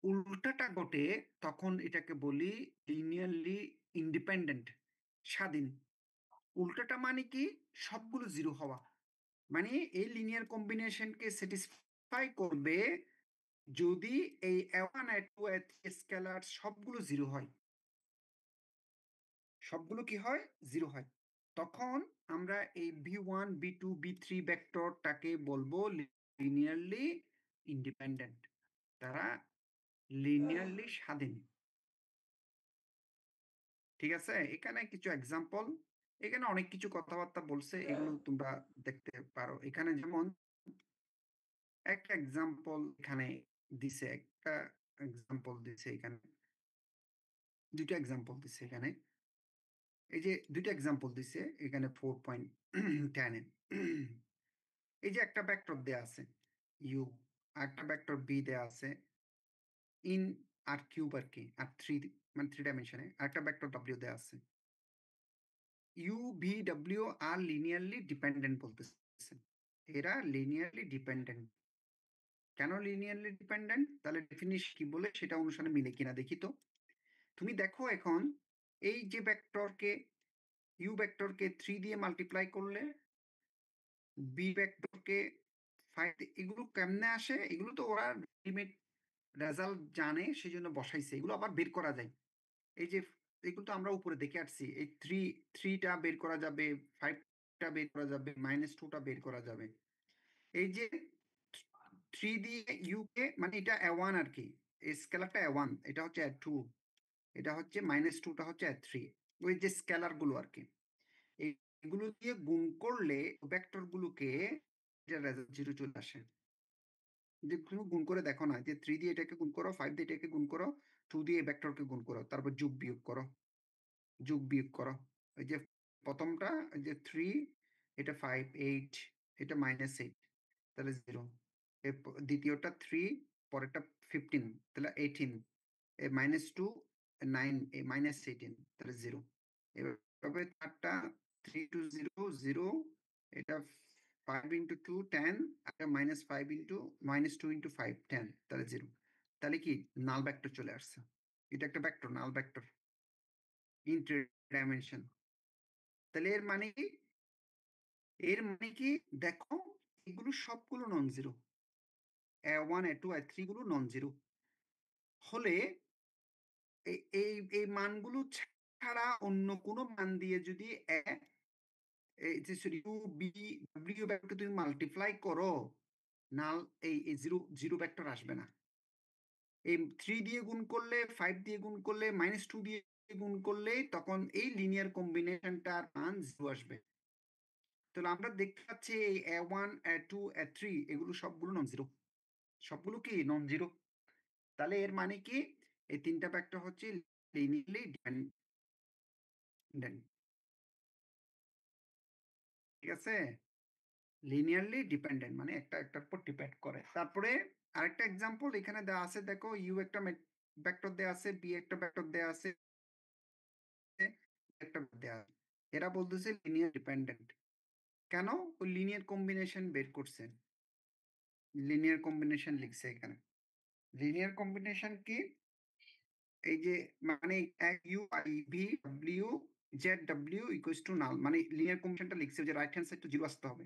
উল্টাটা ঘটে তখন এটাকে বলি লিনিয়ারলি ইন্ডিপেন্ডেন্ট, স্বাধীন। উল্টাটা মানে কি? সবগুলো জিরো হওয়া, মানে এই লিনিয়ার কম্বিনেশনকে স্যাটিসফাই করবে যদি এই a1 a2 a3 স্কেলার সবগুলো জিরো হয়, সবগুলো কি হয়? জিরো হয়। তখন আমরা এই v1 v2 v3 ভেক্টরটাকে বলবো লিনিয়ারলি ইন্ডিপেন্ডেন্ট, তারা লিনিয়ারলি স্বাধীন। ঠিক আছে, এখানে কিছু এক্সাম্পল, এখানে অনেক কিছু কথাবার্তা বলছে, এগুলো তোমরা দেখতে পারো। এখানে যেমন একটা এক্সাম্পল এখানে দিছে, একটা এক্সাম্পল দিছে এখানে, দুটো এক্সাম্পল দিছে এখানে। এই যে দুটো এক্সাম্পল দিছে এখানে 4.10 এ। এই যে একটা ভেক্টর দেয়া আছে ইউ, আর একটা ভেক্টর বি দেয়া আছে ইন আর কিউব আর কি, আর মানে 3 ডাইমেনশনে, আর একটা ভেক্টর ডব্লিউ দেয়া আছে। U V W R linearly dependent বলতেছে, এরা লিনিয়ারলি ডিপেন্ডেন্ট। কেন লিনিয়ারলি ডিপেন্ডেন্ট? তাহলে ডেফিনিশন কি বলে সেটা অনুসারে মিলে কিনা দেখি তো। তুমি দেখো এখন এই যে ভেক্টরকে, ইউ ভেক্টরকে 3 দিয়ে মাল্টিপ্লাই করলে, বি ভেক্টরকে 5, এগুলো কেমনে আসে? এগুলো তো ওরা আলটিমেট রেজাল্ট জানে, সেই জন্য বসাইছে, এগুলো আবার বের করা যায়। এই যে এগুলো তো আমরা উপরে দেখে আসছি, এই 3টা বের করা যাবে, 5টা বের করা যাবে, -2টা বের করা যাবে। এই যে 3 দিয়ে ইউ কে, মানে এটা a1 আর কি, এই স্কেলারটা a1, এটা হচ্ছে a2, এটা হচ্ছে -2টা হচ্ছে a3, ওই যে স্কেলার গুলো আর কি, এগুলো দিয়ে গুণ করলে ভেক্টর গুলোকে এটা রেজাল্ট জিরো চলে আসে। যে তুমি গুণ করে দেখো না, যে 3 দিয়ে এটাকে গুণ করো, 5 দিয়ে এটাকে গুণ করো, 2 দিয়ে এই ভেক্টরকে গুণ করো, তারপর যোগ বিয়োগ করো, যোগ বিয়োগ করো। এই যে প্রথমটা যে 3, এটা 5 8, এটা -8, তাহলে 0। দ্বিতীয়টা 3, পরেরটা 15, তাহলে 18, এ -2 9, এ -18, তাহলে 0। এভাবে চারটা 3 to 0 0, এটা 5 into 2 10, আর -5 into -2 into 5 10, তাহলে 0। তাহলে কি নাল ভেক্টর চলে আসছে, এটা একটা vector, null vector in 3 dimension. তাহলে এর মানে কি? এর মানে কি দেখো, এগুলো সবগুলো non zero, a1 a2 a3 গুলো নন জিরো হলে এই এই মানগুলো ছাড়া অন্য কোনো মান দিয়ে যদি ইউ বি ডব্লিউ ভেক্টর তুমি মাল্টিপ্লাই করো, নাল এই জিরো জিরো ভেক্টর আসবে না। এই 3 দিয়ে গুণ করলে, 5 দিয়ে গুণ করলে, -2 দিয়ে গুণ করলে তখন এই লিনিয়ার কম্বিনেশনটার মান জিরো আসবে। তাহলে আমরা দেখতে পাচ্ছি এই a1 a2 a3 এগুলো সবগুলো নন জিরো, সবগুলো কি নন জিরো। তাহলে এর মানে কি? এই তিনটা ভেক্টর হচ্ছে লিনিয়ারলি ডিপেন্ডেন্ট। ঠিক আছে, লিনিয়ারলি ডিপেন্ডেন্ট মানে একটা একটার উপর ডিপেন্ড করে। তারপরে আরেকটা এক্সাম্পল এখানে দেওয়া আছে, দেখো ইউ একটা ভেক্টর দেওয়া আছে, বি একটা ভেক্টর দেওয়া আছে, একটা দেয়া আছে। এরা বলতেছে লিনিয়ার ডিপেন্ডেন্ট। কেন? ওই লিনিয়ার কম্বিনেশন বের করছে। লিনিয়ার কম্বিনেশন লিখছে এখানে। লিনিয়ার কম্বিনেশন কি? এই যে মানে U I V W Z W equals to null, মানে লিনিয়ার কম্বিনেশনটা লিখছে যে রাইট হ্যান্ড সাইড টু 0 আসতে হবে।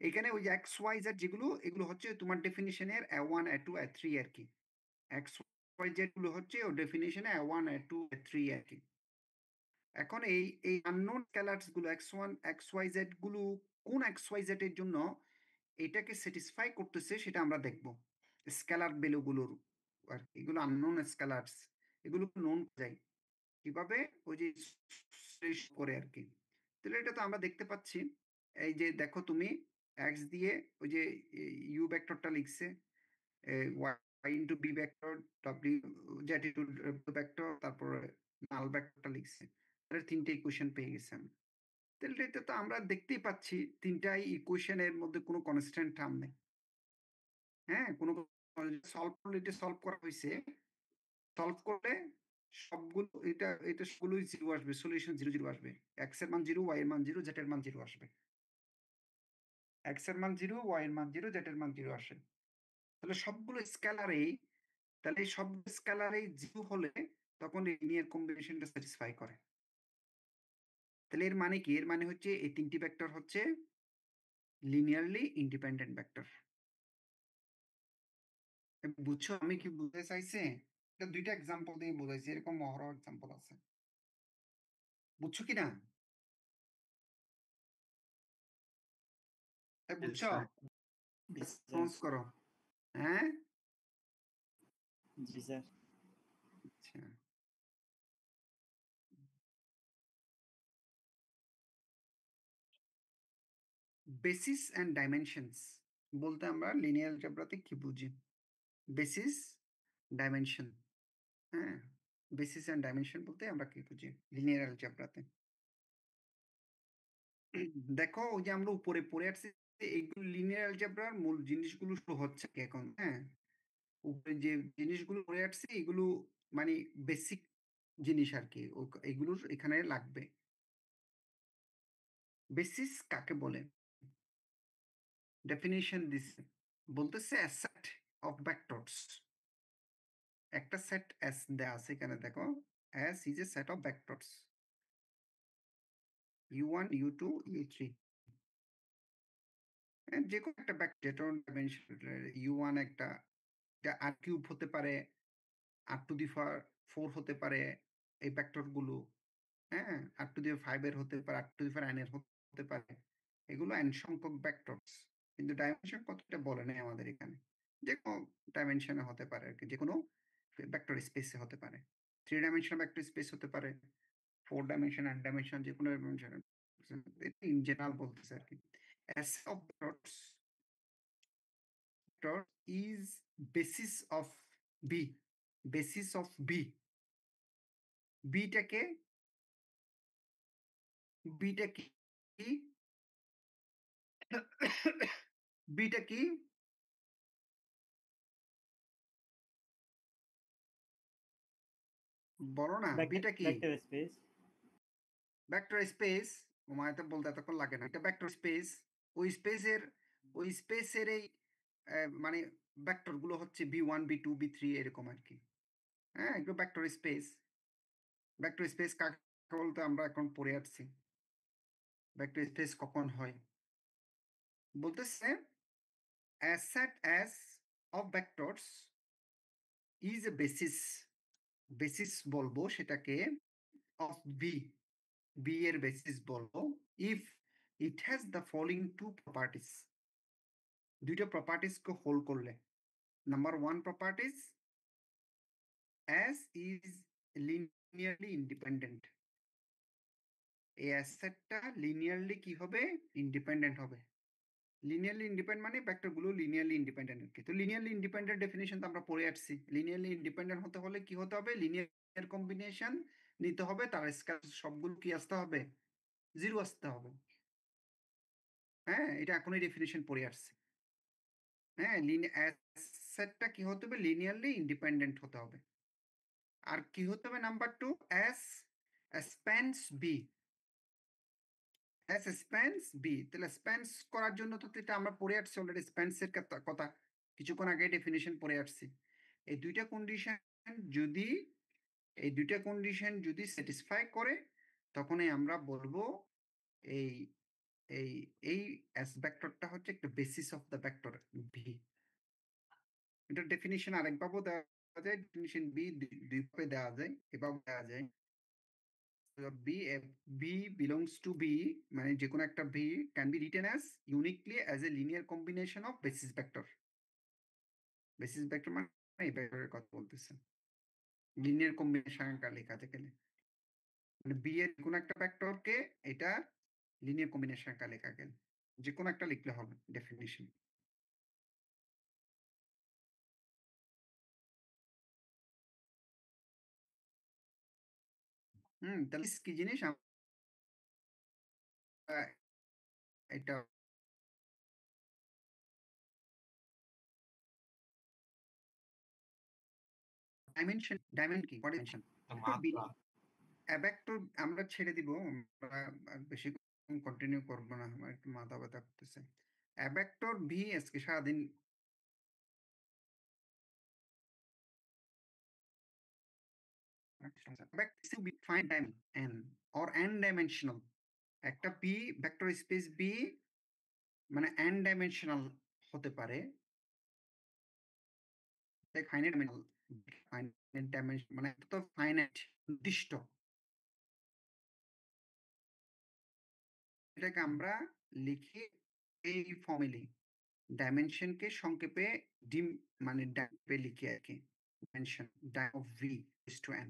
এখানে ওই যে এক্স ওয়াই জেড যেগুলো, এগুলো হচ্ছে তোমার ডেফিনিশনের A1 A2 A3 আর কি। এক্স ওয়াই জেড গুলো হচ্ছে ও ডেফিনিশনে A1 A2 A3 আর কি। এখন এই আননোন স্কেলারস গুলো x1 xyz গুলো কোন xyz এর জন্য এটাকে স্যাটিসফাই করতেছে সেটা আমরা দেখব। স্কেলার ভ্যালু গুলোর আর কি, এগুলো আননোন স্কেলারস, এগুলো নোন যায় কিভাবে? ওই যে করে আর কি। তাহলে এটা তো আমরা দেখতে পাচ্ছি। এই যে দেখো তুমি x দিয়ে ওই যে ইউ ভেক্টরটা লিখছে, y into B vector, w z into vector, তারপর নাল ভেক্টরটা লিখছে। তাহলে তিনটে ইকুয়েশন পেয়ে গেছি আমরা। তাহলে এটা তো আমরা দেখতেই পাচ্ছি তিনটাই ইকুয়েশনের মধ্যে কোনো কনস্ট্যান্ট টার্ম নেই। হ্যাঁ, কোনো সলভ করলে এটা সলভ করা হয়েছে, সলভ করলে সবগুলো এটা সবগুলোই 0 আসবে, সলিউশন 0 0 আসবে। x এর মান 0, y এর মান 0, z এর মান 0 আসবে। x এর মান 0, y এর মান 0, z এর মান 0 আসে। তাহলে সবগুলো স্কেলারেই, তাহলে এই সব স্কেলারেই 0 হলে তখন লিনিয়ার কম্বিনেশনটা স্যাটিসফাই করে। তাহলে এর মানে কি? এর মানে হচ্ছে এই তিনটি ভেক্টর হচ্ছে লিনিয়ারলি ইন্ডিপেন্ডেন্ট ভেক্টর। বুঝছো আমি কি বুঝতে চাইছি? এটা দুইটা এক্সাম্পল দিয়ে বুঝাইছি, এরকম অহরহ এক্সাম্পল আছে। বুঝছো কি না? বুঝছো? রেসপন্স করো। হ্যাঁ, জি স্যার। আচ্ছা। বেসিস এন্ড ডাইমেনশনস বলতে আমরা লিনিয়ার অ্যালজেব্রাতে কি বুঝি? Basis, dimension. হ্যাঁ, বেসিস এন্ড ডাইমেনশন বলতে আমরা কি বুঝি লিনিয়ার অ্যালজেব্রাতে? দেখো ওই যে আমরা উপরে পড়ে আসছি, এইগুলো লিনিয়ার অ্যালজেব্রার মূল জিনিসগুলো শুরু হচ্ছে কি এখন। হ্যাঁ, উপরে যে জিনিসগুলো পড়ে আসছি এগুলো মানে বেসিক জিনিস আর কি, এগুলোর এখানে লাগবে। বেসিস কাকে বলে? ডেফিনিশন দিছে, বলতেছে a set of vectors। একটা সেট S দেয়া আছে এখানে, দেখো S is a set of vectors u1 u2 u3। যে কোনো একটা ভেক্টর যেটা ডাইমেনশন u1 একটা আর কিউব হতে পারে, r টু দি 4 হতে পারে এই ভেক্টর গুলো। হ্যাঁ, r টু দি 5 এর হতে পারে, r টু দি 9 এর হতে পারে। এগুলো n সংখ্যক ভেক্টরস, কিন্তু ডাইমেনশন কতটা বলে নাই আমাদের এখানে। যে কোনো ডাইমেনশনে হতে পারে আর কি, যে কোনো ভেক্টর স্পেসে হতে পারে। 3 ডাইমেনশনাল ভেক্টর স্পেস হতে পারে, 4 ডাইমেনশন, n ডাইমেনশন, যে কোনো ডাইমেনশন। ইন জেনারেল বলতেছে আর কি। S of vector is basis of B, basis of B। বিটাকে বিটা কি বিটা কি? বলো না, বিটা কি? Vector space. Vector space. ওমায় তো বলতে এতক্ষণ লাগে না, এটা ভেক্টর স্পেস। ওই স্পেসের এই মানে ভেক্টর গুলো হচ্ছে b1 b2 b3 এরকম আর কি। হ্যাঁ, এগুলো ভেক্টর স্পেস। ভেক্টর স্পেস কাকে বলতে আমরা এখন পড়ে আসছি। ভেক্টর স্পেস কখন হয় বলতেছে a set S of vectors is a basis, basis বলবো সেটাকে, of B, B এর বেসিস বলবো if it has the following two properties। দুইটা প্রপার্টিস কে হোল্ড করলে। Number 1 properties, S is linearly independent। এই অ্যাসেটটা লিনিয়ারলি কি হবে? ইন্ডিপেন্ডেন্ট হবে। লিনিয়ারলি ইন্ডিপেন্ডেন্ট মানে ভেক্টর গুলো লিনিয়ারলি ইন্ডিপেন্ডেন্ট আর কি। তো লিনিয়ারলি ইন্ডিপেন্ডেন্ট ডেফিনিশন তো আমরা পড়ে আসছি। লিনিয়ারলি ইন্ডিপেন্ডেন্ট হতে হলে কি হতে হবে? লিনিয়ার কম্বিনেশন নিতে হবে, তার স্কেলার সবগুলো কি আসতে হবে? 0 আসতে হবে। হ্যাঁ, এটা এখনই ডেফিনিশন পড়ে আসছে। হ্যাঁ, অ্যাসেটটা কি হতে হবে? লিনিয়ারলি ইন্ডিপেন্ডেন্ট হতে হবে। আর কি হতে হবে? নাম্বার 2, S স্প্যানস বি স্প্যানস বি, তাহলে স্প্যানস করার জন্য তো এটা আমরা পড়ে আসছি অলরেডি, স্প্যানসের কথা কিছুক্ষণ আগে ডেফিনিশন পড়ে আসছি। এই দুইটা কন্ডিশন যদি স্যাটিসফাই করে, তখনই আমরা বলবো এই এই এই এস ভেক্টরটা হচ্ছে একটা basis of the vector V. এটা ডেফিনিশন আরেকভাবেও দেওয়া যায়, ডেফিনিশন বি দুই ভাবে দেওয়া যায়, এভাবে দেওয়া যায় B B belongs to B, মানে যে কোনো একটা B can be written as uniquely as a linear combination of basis vector. Basis vector মানে এই ভেক্টরের কথা বলতেছে, লিনিয়ার কম্বিনেশন লেখা যায় গেলে, মানে বি এর কোনো একটা ভেক্টরকে এটা লিনিয়ার কম্বিনেশন লেখা গেল, যে কোনো একটা লিখলে হবে ডেফিনিশন। তাহলে কি জিনিস আমরা এটা ডাইমেনশন কি ডাইমেনশন ভেক্টর আমরা ছেড়ে দিব, আমরা আর বেশি কন্টিনিউ করব না, আমার একটু মাথা ব্যথা করতেছে। ভেক্টর ভি আজকে সারাদিন n or n dimensional, একটা p ভেক্টর স্পেস b মানে n ডাইমেনশনাল হতে পারে, ফাইনাইট ডাইমেনশন মানে তো ফাইনাইট নির্দিষ্ট, এটাকে আমরা লিখি এই ফর্মুলি, ডাইমেনশনকে সংক্ষেপে ডিম মানে ডাইপে লিখি আর কি, dimension of v is to n.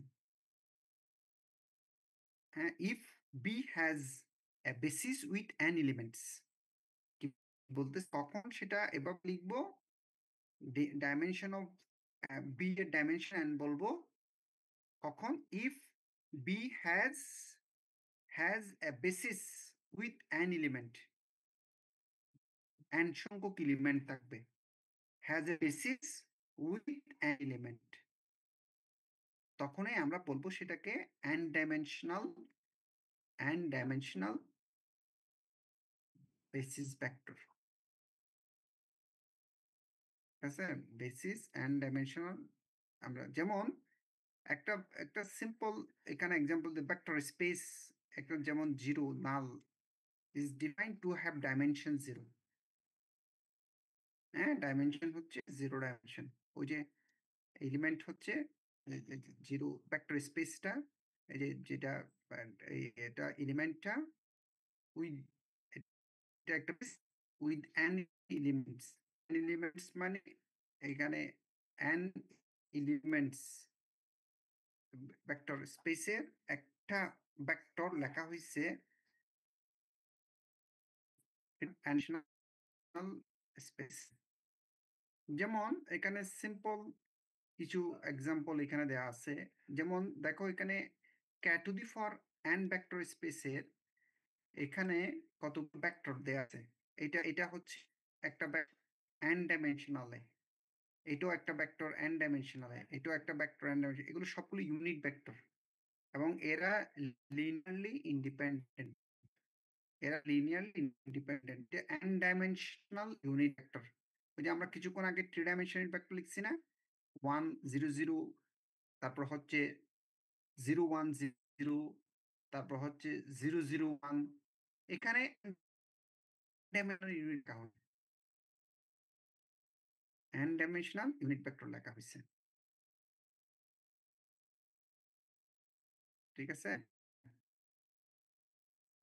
If b has a basis with n elements, কি বলতে কখন সেটা এভাবে লিখবো, ডাইমেনশন অফ b এর ডাইমেনশন n বলবো কখন, if b has a basis with an element, n সংখ্যক এলিমেন্ট থাকবে, has a basis with an element, তখনই আমরা বলবো সেটাকে n ডাইমেনশনাল বেসিস ভেক্টর। ঠিক আছে, বেসিস n ডাইমেনশনাল। আমরা যেমন একটা একটা সিম্পল এখানে এক্সাম্পল দিই, ভেক্টর স্পেস একটা যেমন zero null is defined to have dimension 0, হ্যাঁ ডাইমেনশন হচ্ছে 0 ডাইমেনশন, ওই যে এলিমেন্ট হচ্ছে জিরো ভেক্টর স্পেসটা, এই যে যেটা এটা এলিমেন্টটা উইথ, এটা একটা উইথ অ্যান এলিমেন্টস মানে এখানে অ্যান এলিমেন্টস ভেক্টর স্পেসের একটা ভেক্টর লেখা হয়েছে স্পেস। যেমন এখানে সিম্পল কিছু এক্সাম্পল এখানে দেওয়া আছে, যেমন দেখো এখানে to the for n vector স্পেসের এখানে কত ভেক্টর দেওয়া আছে, এটা হচ্ছে একটা n ডাইমেনশনালে, এটাও একটা ভেক্টর n ডাইমেনশনালে, এটাও একটা ভেক্টর n ডাইমেনশনাল, এগুলো সবগুলো ইউনিট ভেক্টর এবং এরা linearly independent, n dimensional unit vector. ওই যে আমরা কিছুক্ষণ আগে 3 ডাইমেনশনাল ভেক্টর লিখছি না, 1 0 0, তারপর হচ্ছে 0 1 0, তারপর হচ্ছে 0 0 1, এখানে dimensional unit count n dimensional unit vector লেখা হয়েছে। ঠিক আছে,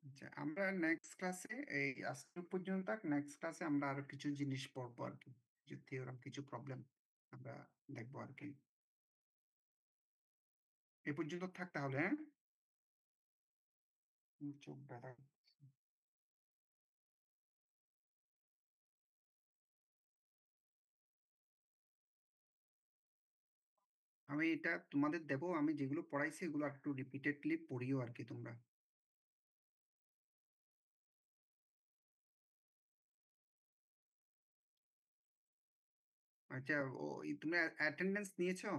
আচ্ছা আমরা নেক্সট ক্লাসে এই আজকে পর্যন্ত থাক, নেক্সট ক্লাসে আমরা আরো কিছু জিনিস পড়বো আর কি, কিছু থিওরাম কিছু প্রবলেম আমরা দেখবো আর কি। এ পর্যন্ত থাক তাহলে, হ্যাঁ চোখ ব্যথা। আমি এটা তোমাদের দেবো, আমি যেগুলো পড়াইছি এগুলো একটু রিপিটেডলি পড়িও আর কি তোমরা। আচ্ছা ও তুমি অ্যাটেন্ডেন্স নিয়েছো?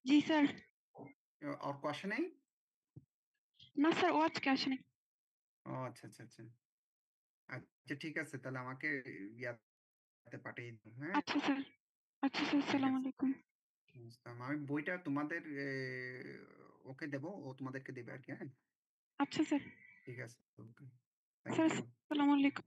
জি স্যার। और क्वेश्चन नहीं? না স্যার, ও আজকে আসেনি। ও আচ্ছা, আচ্ছা, আচ্ছা। আচ্ছা ঠিক আছে তাহলে আমাকে ইয়াতে পাঠিয়ে দিও, হ্যাঁ? আচ্ছা স্যার। আচ্ছা স্যার, ঠিক আসসালামু আছে। আলাইকুম। বুঝলাম। আমি বইটা তোমাদের ওকে দেবো, ও তোমাদেরকে দেবে আরকি, হ্যাঁ? আচ্ছা স্যার। ঠিক আছে। ওকে। Thank sir, you. আসসালামু আলাইকুম।